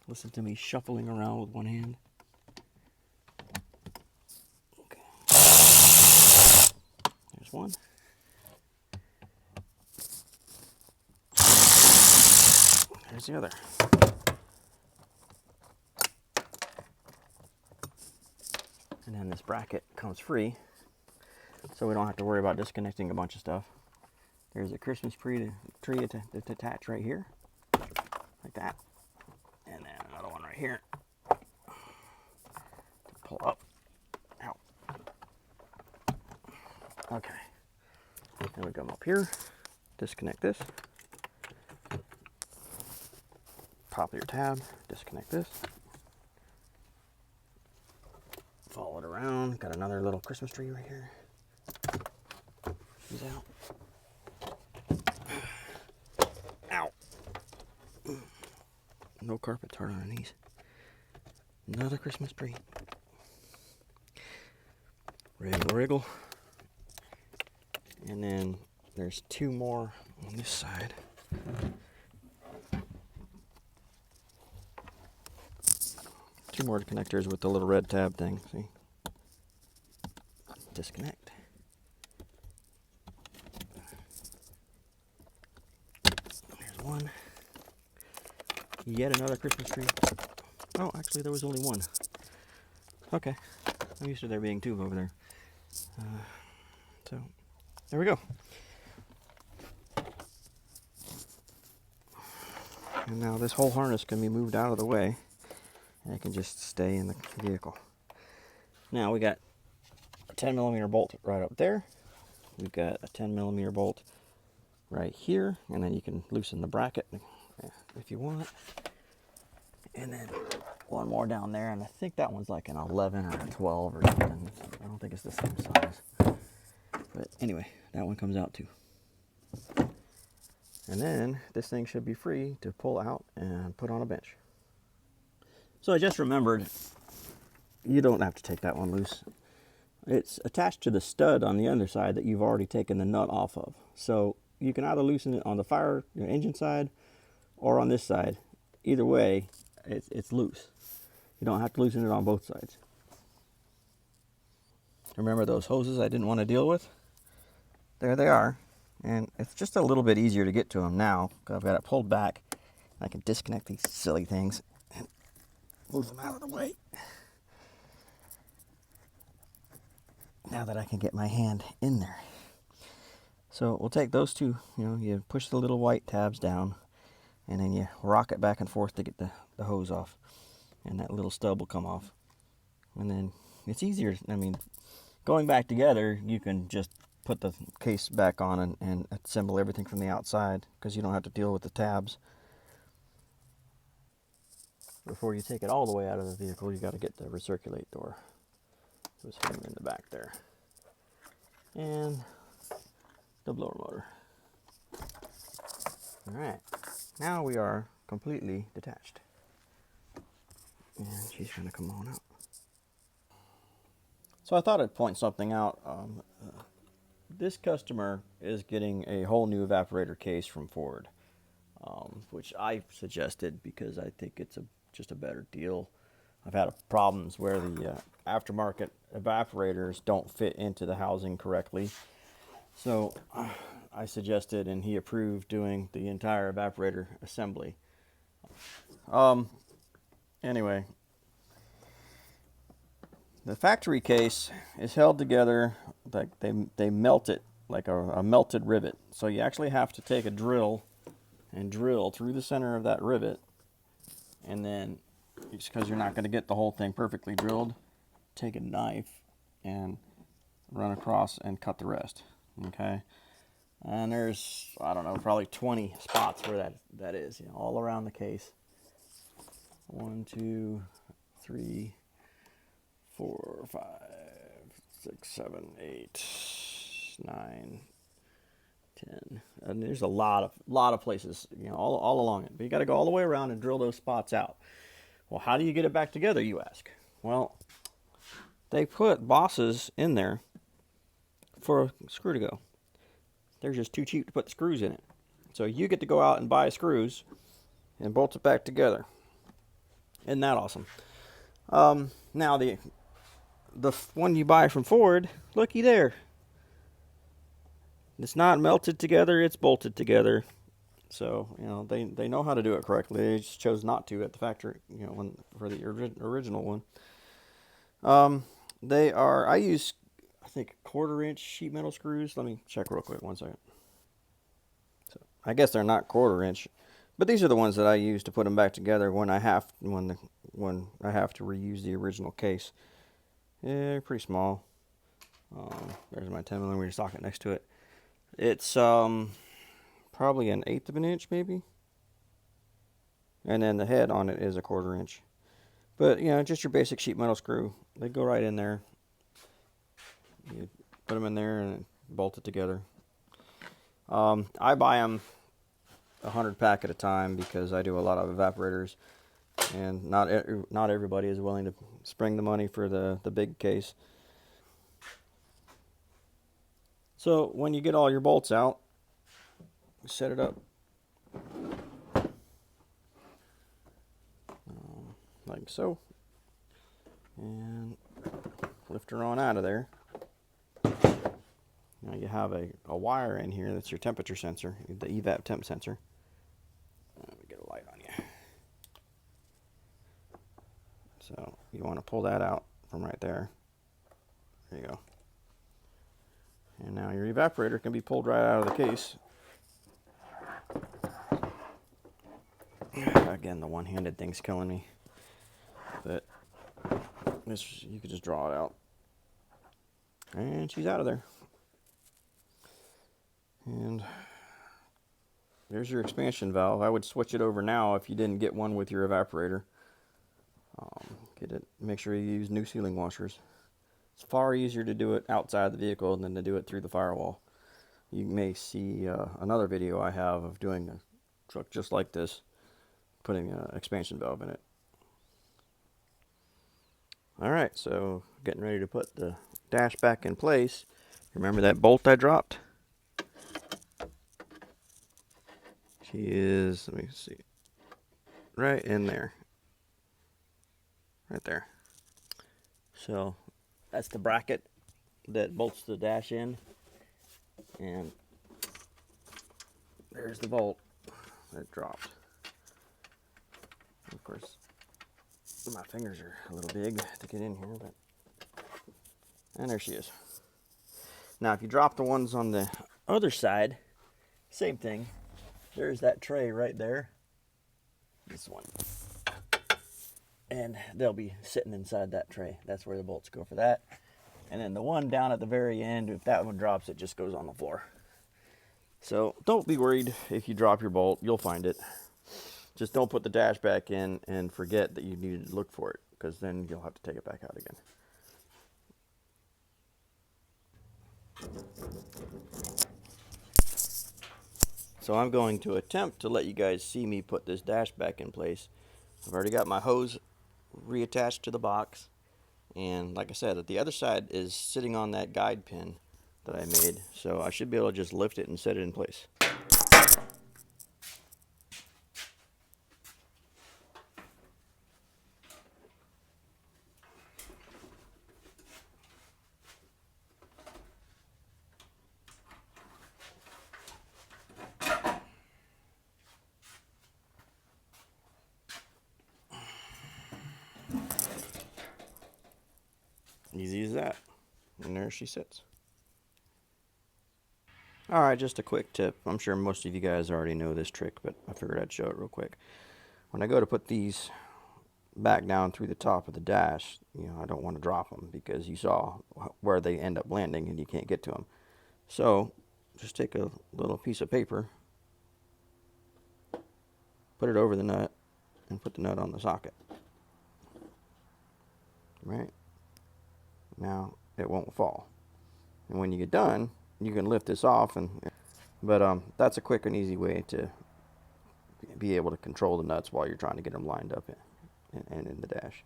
listen to me shuffling around with one hand. Okay. There's one. There's the other. And then this bracket comes free, so we don't have to worry about disconnecting a bunch of stuff. There's a Christmas tree to attach right here, like that. And then another one right here to pull up. Ow. Okay. Then we come up here, disconnect this. Pop your tab, disconnect this. Follow it around. Got another little Christmas tree right here. She's out. No carpet tart on these. Another Christmas tree. Wriggle, wriggle. And then there's 2 more on this side. Two more connectors with the little red tab thing. See? Disconnect. There's one. Yet another Christmas tree. Oh, actually, there was only one. Okay. I'm used to there being 2 over there. So, there we go. And now this whole harness can be moved out of the way. And it can just stay in the vehicle. Now we got a 10mm bolt right up there. We've got a 10mm bolt right here. And then you can loosen the bracket if you want. And then one more down there. And I think that one's like an 11 or a 12 or something. I don't think it's the same size. But anyway, that one comes out too. And then this thing should be free to pull out and put on a bench. So I just remembered, you don't have to take that one loose. It's attached to the stud on the underside that you've already taken the nut off of. So you can either loosen it on the engine side or on this side. Either way, it's loose. You don't have to loosen it on both sides. Remember those hoses I didn't want to deal with? There they are. And it's just a little bit easier to get to them now because I've got it pulled back. I can disconnect these silly things and move them out of the way. Now that I can get my hand in there. So we'll take those two, you push the little white tabs down and then you rock it back and forth to get the hose off. And that little stub will come off. And then it's easier. I mean, going back together, you can just put the case back on and assemble everything from the outside because you don't have to deal with the tabs. Before you take it all the way out of the vehicle, you got to get the recirculate door. Just hang in the back there. And the blower motor. Alright, now we are completely detached. And she's going to come on out. So I thought I'd point something out. This customer is getting a whole new evaporator case from Ford, which I suggested because I think it's just a better deal. I've had problems where the aftermarket evaporators don't fit into the housing correctly. So I suggested and he approved doing the entire evaporator assembly. Anyway, the factory case is held together like they melt it like a melted rivet. So you actually have to take a drill and drill through the center of that rivet, and then because you're not going to get the whole thing perfectly drilled, take a knife and run across and cut the rest. Okay, and there's, I don't know, probably 20 spots where that is, all around the case. 1, 2, 3, 4, 5, 6, 7, 8, 9, 10. And there's a lot of places, all along it. But you got to go all the way around and drill those spots out. Well, how do you get it back together, you ask? Well, they put bosses in there for a screw to go. They're just too cheap to put the screws in it. So you get to go out and buy screws and bolt it back together. Isn't that awesome? Now the one you buy from Ford, looky there. It's not melted together, it's bolted together. So, they know how to do it correctly. They just chose not to at the factory, for the original one. I use, I think, 1/4-inch sheet metal screws. Let me check real quick, 1 second. So, I guess they're not 1/4-inch, but these are the ones that I use to put them back together when I have to reuse the original case. Yeah, pretty small. There's my 10mm socket next to it. It's probably an 1/8 of an inch, maybe. And then the head on it is a 1/4-inch. But, just your basic sheet metal screw. They go right in there. You put them in there and bolt it together. I buy them 100 pack at a time because I do a lot of evaporators, and not everybody is willing to spring the money for the big case. So when you get all your bolts out, set it up like so, and lift her on out of there. Now you have a wire in here that's your temperature sensor, the evap temp sensor. Let me get a light on you. So you want to pull that out from right there. There you go. And now your evaporator can be pulled right out of the case. Again, the one-handed thing's killing me. But this, you could just draw it out. And she's out of there. And there's your expansion valve. I would switch it over now if you didn't get one with your evaporator. Make sure you use new sealing washers. It's far easier to do it outside the vehicle than to do it through the firewall. You may see another video I have of doing a truck just like this, putting an expansion valve in it. Alright, so getting ready to put the dash back in place. Remember that bolt I dropped? She is, let me see, right in there. Right there. So that's the bracket that bolts the dash in. And there's the bolt that dropped. Of course, my fingers are a little big to get in here, but and there she is. Now, if you drop the ones on the other side, same thing. There's that tray right there. This one. And they'll be sitting inside that tray. That's where the bolts go for that. And then the one down at the very end, if that one drops, it just goes on the floor. So don't be worried if you drop your bolt. You'll find it. Just don't put the dash back in and forget that you needed to look for it, because then you'll have to take it back out again. So I'm going to attempt to let you guys see me put this dash back in place. I've already got my hose reattached to the box, and like I said, the other side is sitting on that guide pin that I made, so I should be able to just lift it and set it in place. Easy as that. And there she sits. Alright, just a quick tip. I'm sure most of you guys already know this trick, but I figured I'd show it real quick. When I go to put these back down through the top of the dash, I don't want to drop them, because you saw where they end up landing and you can't get to them. So just take a little piece of paper, put it over the nut, and put the nut on the socket. Right? Now it won't fall. And when you get done, you can lift this off, but that's a quick and easy way to be able to control the nuts while you're trying to get them lined up and in the dash.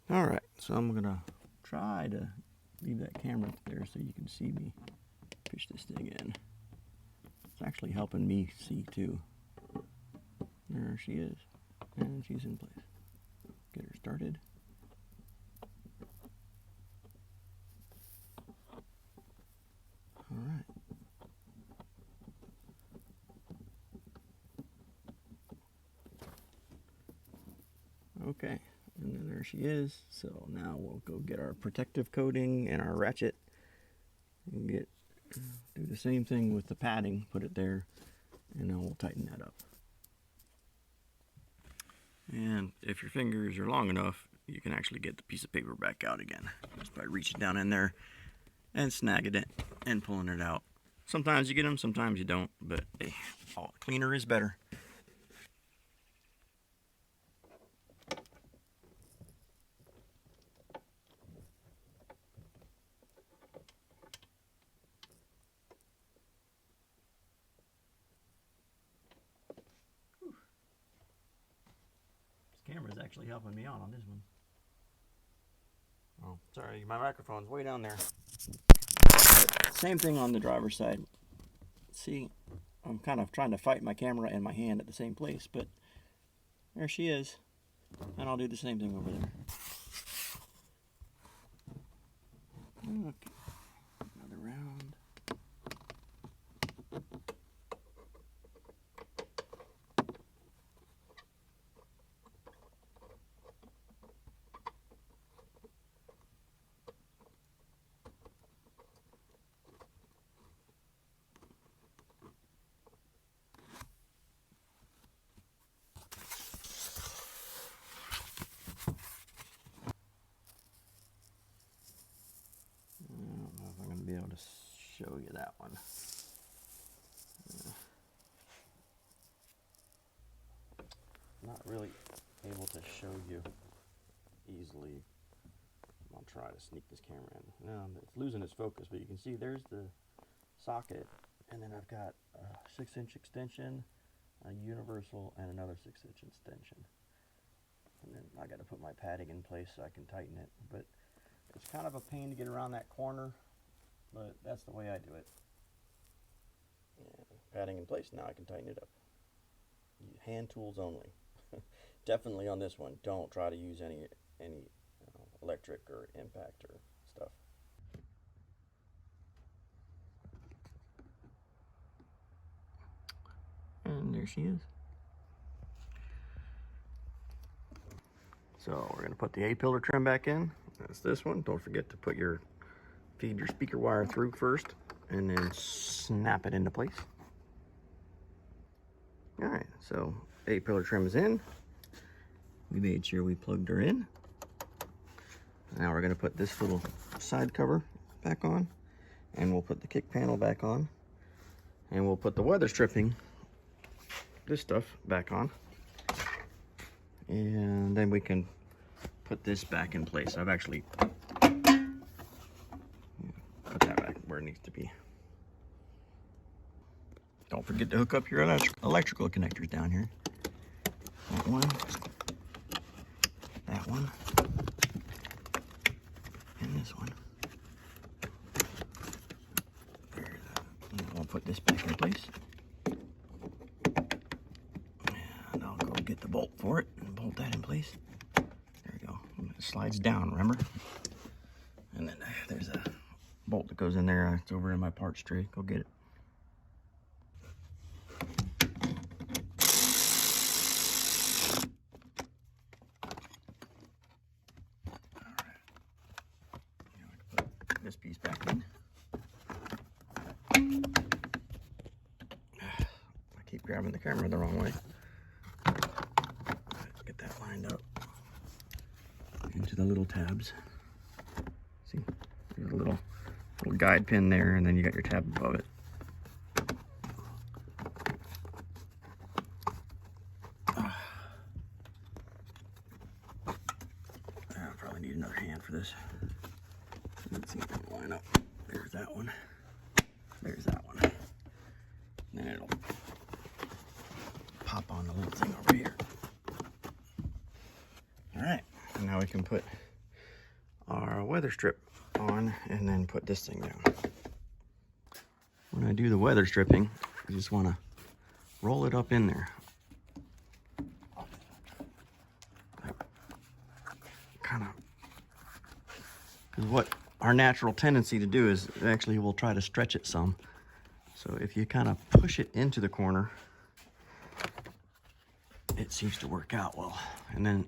Alright, so I'm going to try to leave that camera up there so you can see me push this thing in. It's actually helping me see too. There she is, and she's in place. Get her started. Alright. Okay, and then there she is. So now we'll go get our protective coating and our ratchet and do the same thing with the padding, put it there, and then we'll tighten that up. And if your fingers are long enough, you can actually get the piece of paper back out again just by reaching down in there and snagging it and pulling it out. Sometimes you get them, sometimes you don't, but hey, cleaner is better. actually helping me out on this one. Oh, sorry, my microphone's way down there. Same thing on the driver's side. See, I'm kind of trying to fight my camera and my hand at the same place, but there she is. And I'll do the same thing over there. Okay, another round. Be able to show you that one. Not really able to show you easily. I'll try to sneak this camera in. No, it's losing its focus, but you can see there's the socket, and then I've got a 6-inch extension, a universal, and another 6-inch extension. And then I got to put my padding in place so I can tighten it. But it's kind of a pain to get around that corner. But that's the way I do it. Yeah, padding in place, now I can tighten it up. Hand tools only. Definitely on this one, don't try to use any electric or impact or stuff. And there she is. So we're gonna put the A-pillar trim back in. That's this one. Don't forget to feed your speaker wire through first and then snap it into place. All right, so A-pillar trim is in. We made sure we plugged her in. Now we're gonna put this little side cover back on, and we'll put the kick panel back on, and we'll put the weather stripping, this stuff, back on. And then we can put this back in place. I've actually put that back where it needs to be. Don't forget to hook up your electrical connectors down here. That one, and this one. And I'll put this back in place. And I'll go get the bolt for it and bolt that in place. There we go. It slides down, remember? And then there's a bolt that goes in there. It's over in my parts tray. Go get it. This piece back in. I keep grabbing the camera the wrong way. Let's get that lined up into the little tabs. See, there's a little guide pin there, and then you got your tab above it. I probably need another hand for this. Let's see if I can line up. There's that one. There's that one. And then it'll pop on the little thing over here. Alright, and now we can put our weather strip on and then put this thing down. When I do the weather stripping, I just want to roll it up in there. Kind of, because what our natural tendency to do is actually we'll try to stretch it some. So if you kind of push it into the corner, it seems to work out well. And then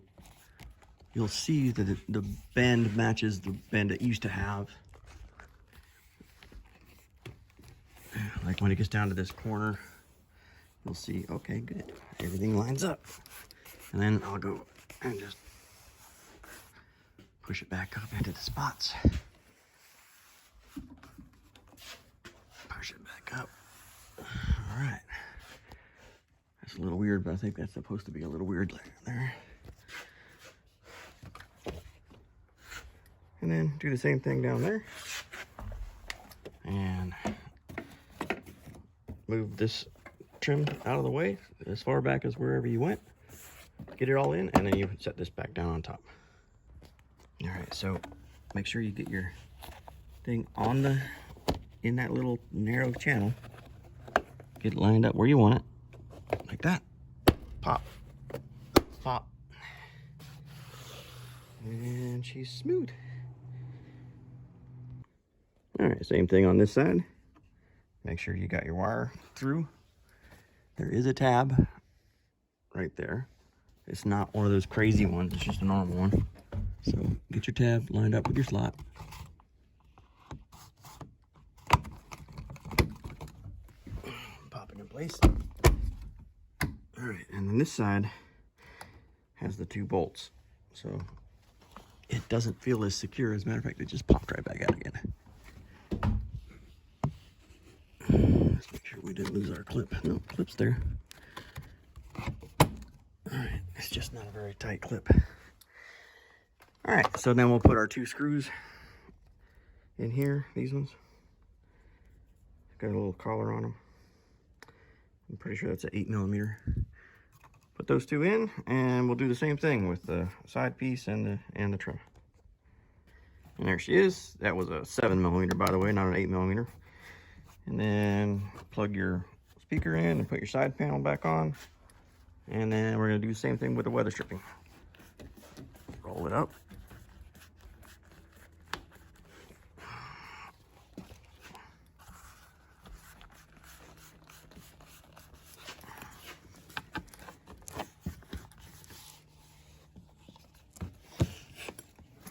you'll see that the bend matches the bend it used to have. Like when it gets down to this corner, you'll see, okay, good. Everything lines up. And then I'll go and just push it back up into the spots. Push it back up. All right. That's a little weird, but I think that's supposed to be a little weird there. And then do the same thing down there. And move this trim out of the way as far back as wherever you went. get it all in, and then you set this back down on top. All right, so make sure you get your thing in that little narrow channel. Get it lined up where you want it, like that. Pop, pop, and she's smooth. All right, same thing on this side. Make sure you got your wire through. There is a tab right there. It's not one of those crazy ones, it's just a normal one. So get your tab lined up with your slot. Pop it in place. All right, and then this side has the 2 bolts. So it doesn't feel as secure. As a matter of fact, it just popped right back out again. Let's make sure we didn't lose our clip. No, clip's there. All right, it's just not a very tight clip. All right, so then we'll put our 2 screws in here, these ones. Got a little collar on them. I'm pretty sure that's an 8mm. Put those 2 in, and we'll do the same thing with the side piece and the trim. And there she is. That was a 7mm, by the way, not an 8mm. And then plug your speaker in and put your side panel back on. And then we're gonna do the same thing with the weather stripping. Roll it up.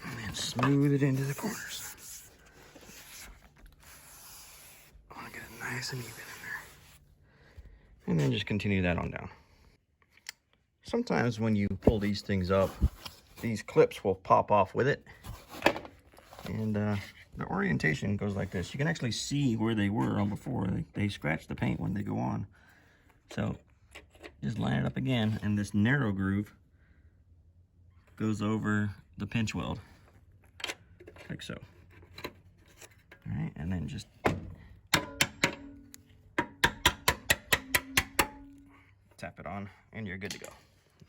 And then smooth it into the corners. I wanna get it nice and even in there. And then just continue that on down. Sometimes when you pull these things up, these clips will pop off with it. And the orientation goes like this. You can actually see where they were on before. They scratch the paint when they go on. So just line it up again, and this narrow groove goes over the pinch weld, like so. All right, and then just tap it on, and you're good to go.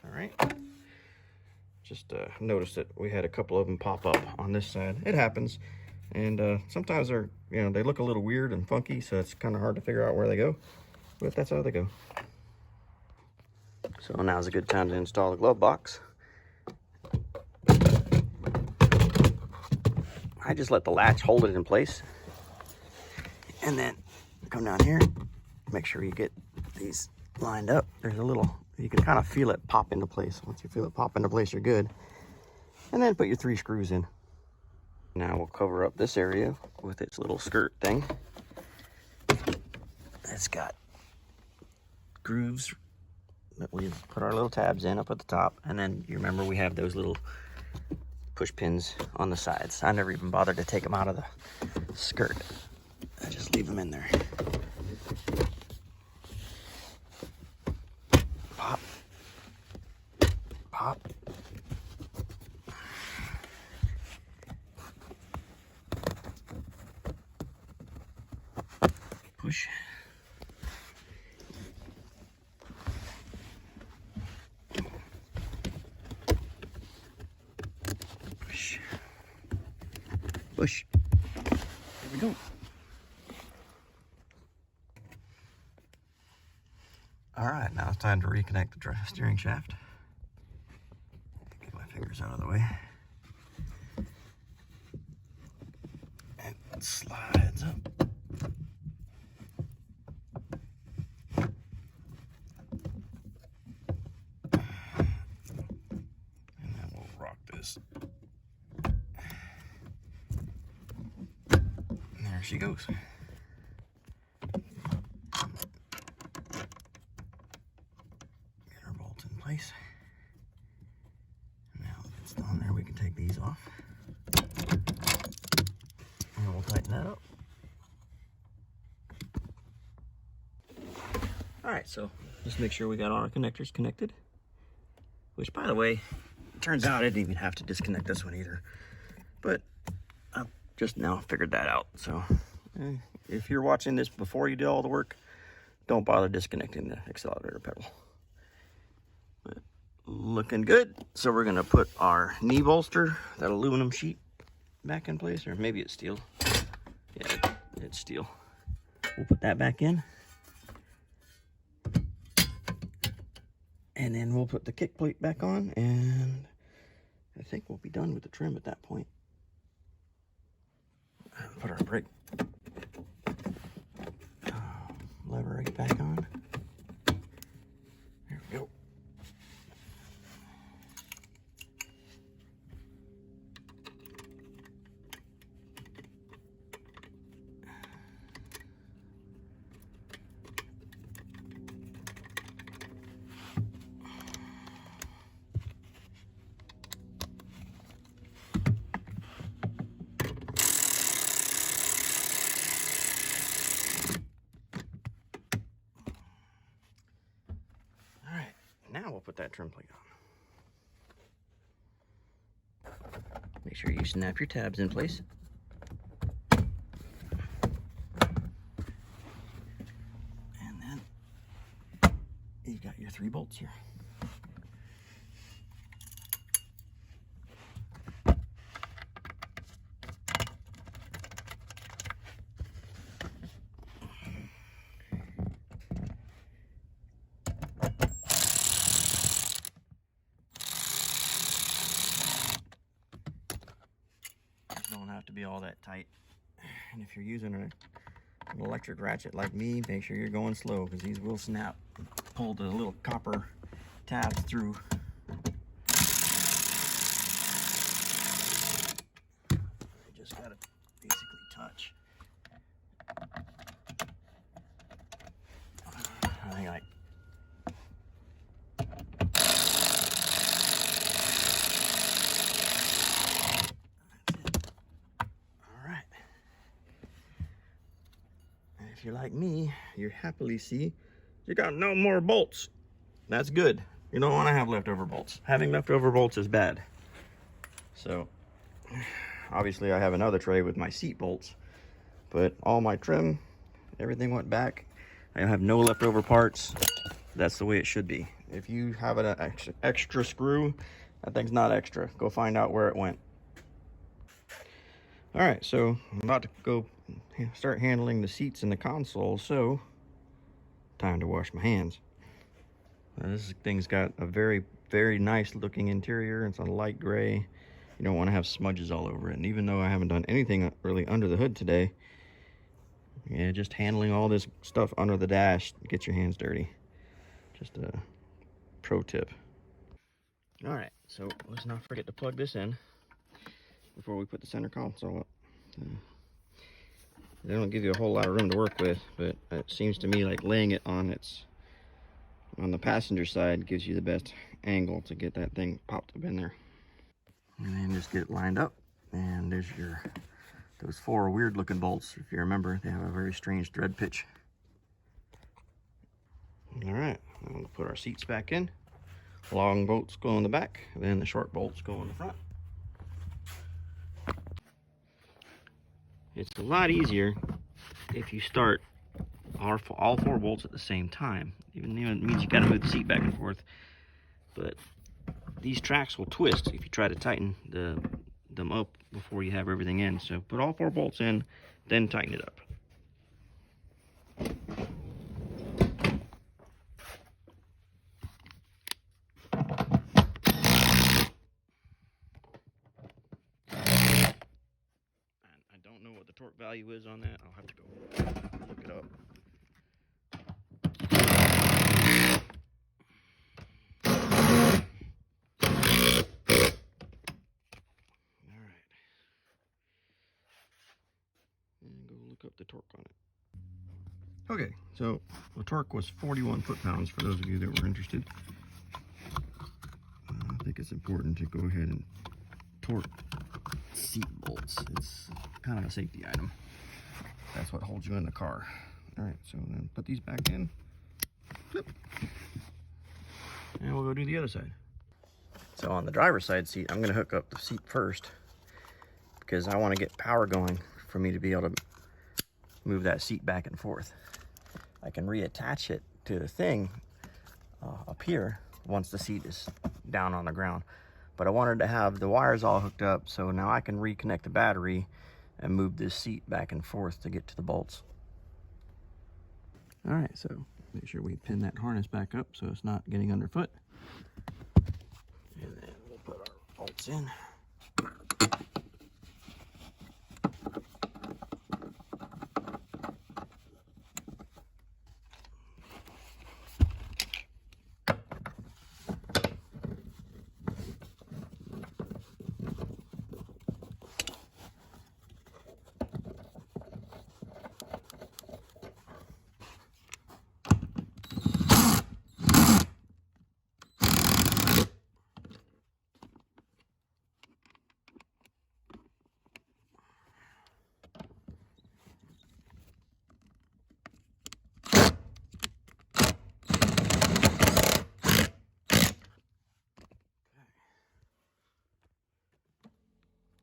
All right. Just noticed that we had a couple of them pop up on this side. It happens, and sometimes they're, they look a little weird and funky, so it's kind of hard to figure out where they go, but that's how they go. So now's a good time to install the glove box. I just let the latch hold it in place, and then come down here, make sure you get these lined up. There's a little, you can kind of feel it pop into place. Once you feel it pop into place, you're good. And then put your 3 screws in. Now we'll cover up this area with its little skirt thing. It's got grooves that we put our little tabs in up at the top. And then you remember we have those little push pins on the sides. I never even bothered to take them out of the skirt. I just leave them in there. Pop. Pop. Push. Push. Push. There we go. All right, now it's time to reconnect the steering shaft. Get my fingers out of the way. And it slides up. And then we'll rock this. And there she goes. Place. Now that it's on there, we can take these off. And we'll tighten that up. Alright, so just make sure we got all our connectors connected. Which, by the way, it turns out I didn't even have to disconnect this one either. But I've just now figured that out. So if you're watching this before you do all the work, don't bother disconnecting the accelerator pedal. looking good. So we're gonna put our knee bolster, that aluminum sheet, back in place, or maybe it's steel. Yeah, it's steel. We'll put that back in. And then we'll put the kick plate back on, and I think we'll be done with the trim at that point. Put our brake lever right back on. There we go. Now we'll put that trim plate on. Make sure you snap your tabs in place. And then you got your 3 bolts here. Don't have to be all that tight. And if you're using an electric ratchet like me, make sure you're going slow, because these will snap. Pull the little copper tabs through. You just gotta basically touch. I think like if you're like me, you happily see you got no more bolts. That's good. You don't want to have leftover bolts. Having leftover bolts is bad. So obviously I have another tray with my seat bolts, but all my trim, everything went back. I have no leftover parts. That's the way it should be. If you have an extra screw, that thing's not extra. Go find out where it went. All right, so I'm about to go start handling the seats and the console, so time to wash my hands. This thing's got a very, very nice looking interior. It's a light gray. You don't want to have smudges all over it. And even though I haven't done anything really under the hood today, yeah, just handling all this stuff under the dash gets your hands dirty. Just a pro tip. All right, so let's not forget to plug this in before we put the center console up. They don't give you a whole lot of room to work with, but it seems to me like laying it on the passenger side gives you the best angle to get that thing popped up in there. And then just get it lined up, and there's those 4 weird looking bolts. If you remember, they have a very strange thread pitch. All right, I'm gonna put our seats back in. Long bolts go in the back, and then the short bolts go in the front. It's a lot easier if you start all 4 bolts at the same time. Even though it means you gotta move the seat back and forth, but these tracks will twist if you try to tighten them up before you have everything in. So put all 4 bolts in, then tighten it up. I don't know what the torque value is on that. I'll have to go look it up. And go look up the torque on it. Okay, so the torque was 41 foot-pounds for those of you that were interested. I think it's important to go ahead and torque seat bolts. It's kind of a safety item. That's what holds you in the car. All right, so then put these back in. Flip. And we'll go do the other side. So on the driver's side seat, I'm gonna hook up the seat first because I want to get power going for me to be able to move that seat back and forth. I can reattach it to the thing up here once the seat is down on the ground. But I wanted to have the wires all hooked up, so now I can reconnect the battery and move this seat back and forth to get to the bolts. All right, so make sure we pin that harness back up so it's not getting underfoot. And then we'll put our bolts in.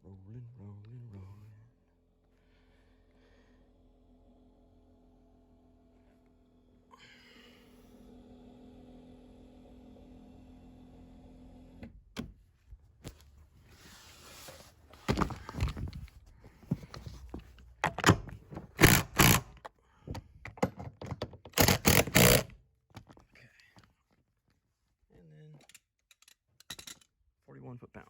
Rolling, rolling, rolling. Okay. And then 41 foot-pounds.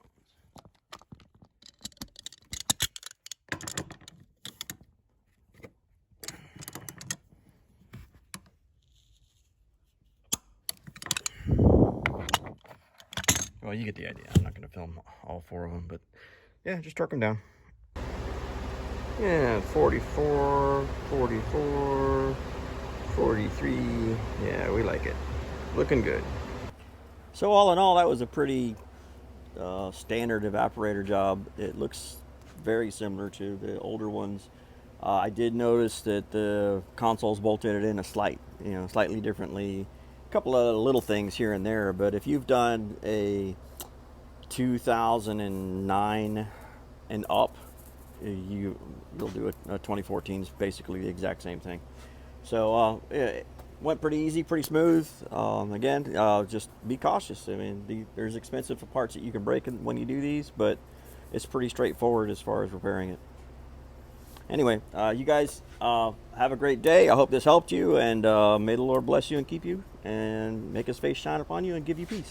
Well, you get the idea. I'm not going to film all 4 of them, but yeah, just torque them down. Yeah, 44, 44, 43. Yeah, we like it. Looking good. So all in all, that was a pretty standard evaporator job. It looks very similar to the older ones. I did notice that the console's bolted in a slightly differently. A couple of little things here and there, but if you've done a 2009 and up, you'll do it. 2014 is basically the exact same thing. So it went pretty easy, pretty smooth. Again, just be cautious. I mean, there's expensive parts that you can break when you do these, but it's pretty straightforward as far as repairing it. Anyway, you guys have a great day. I hope this helped you, and may the Lord bless you and keep you, and make his face shine upon you and give you peace.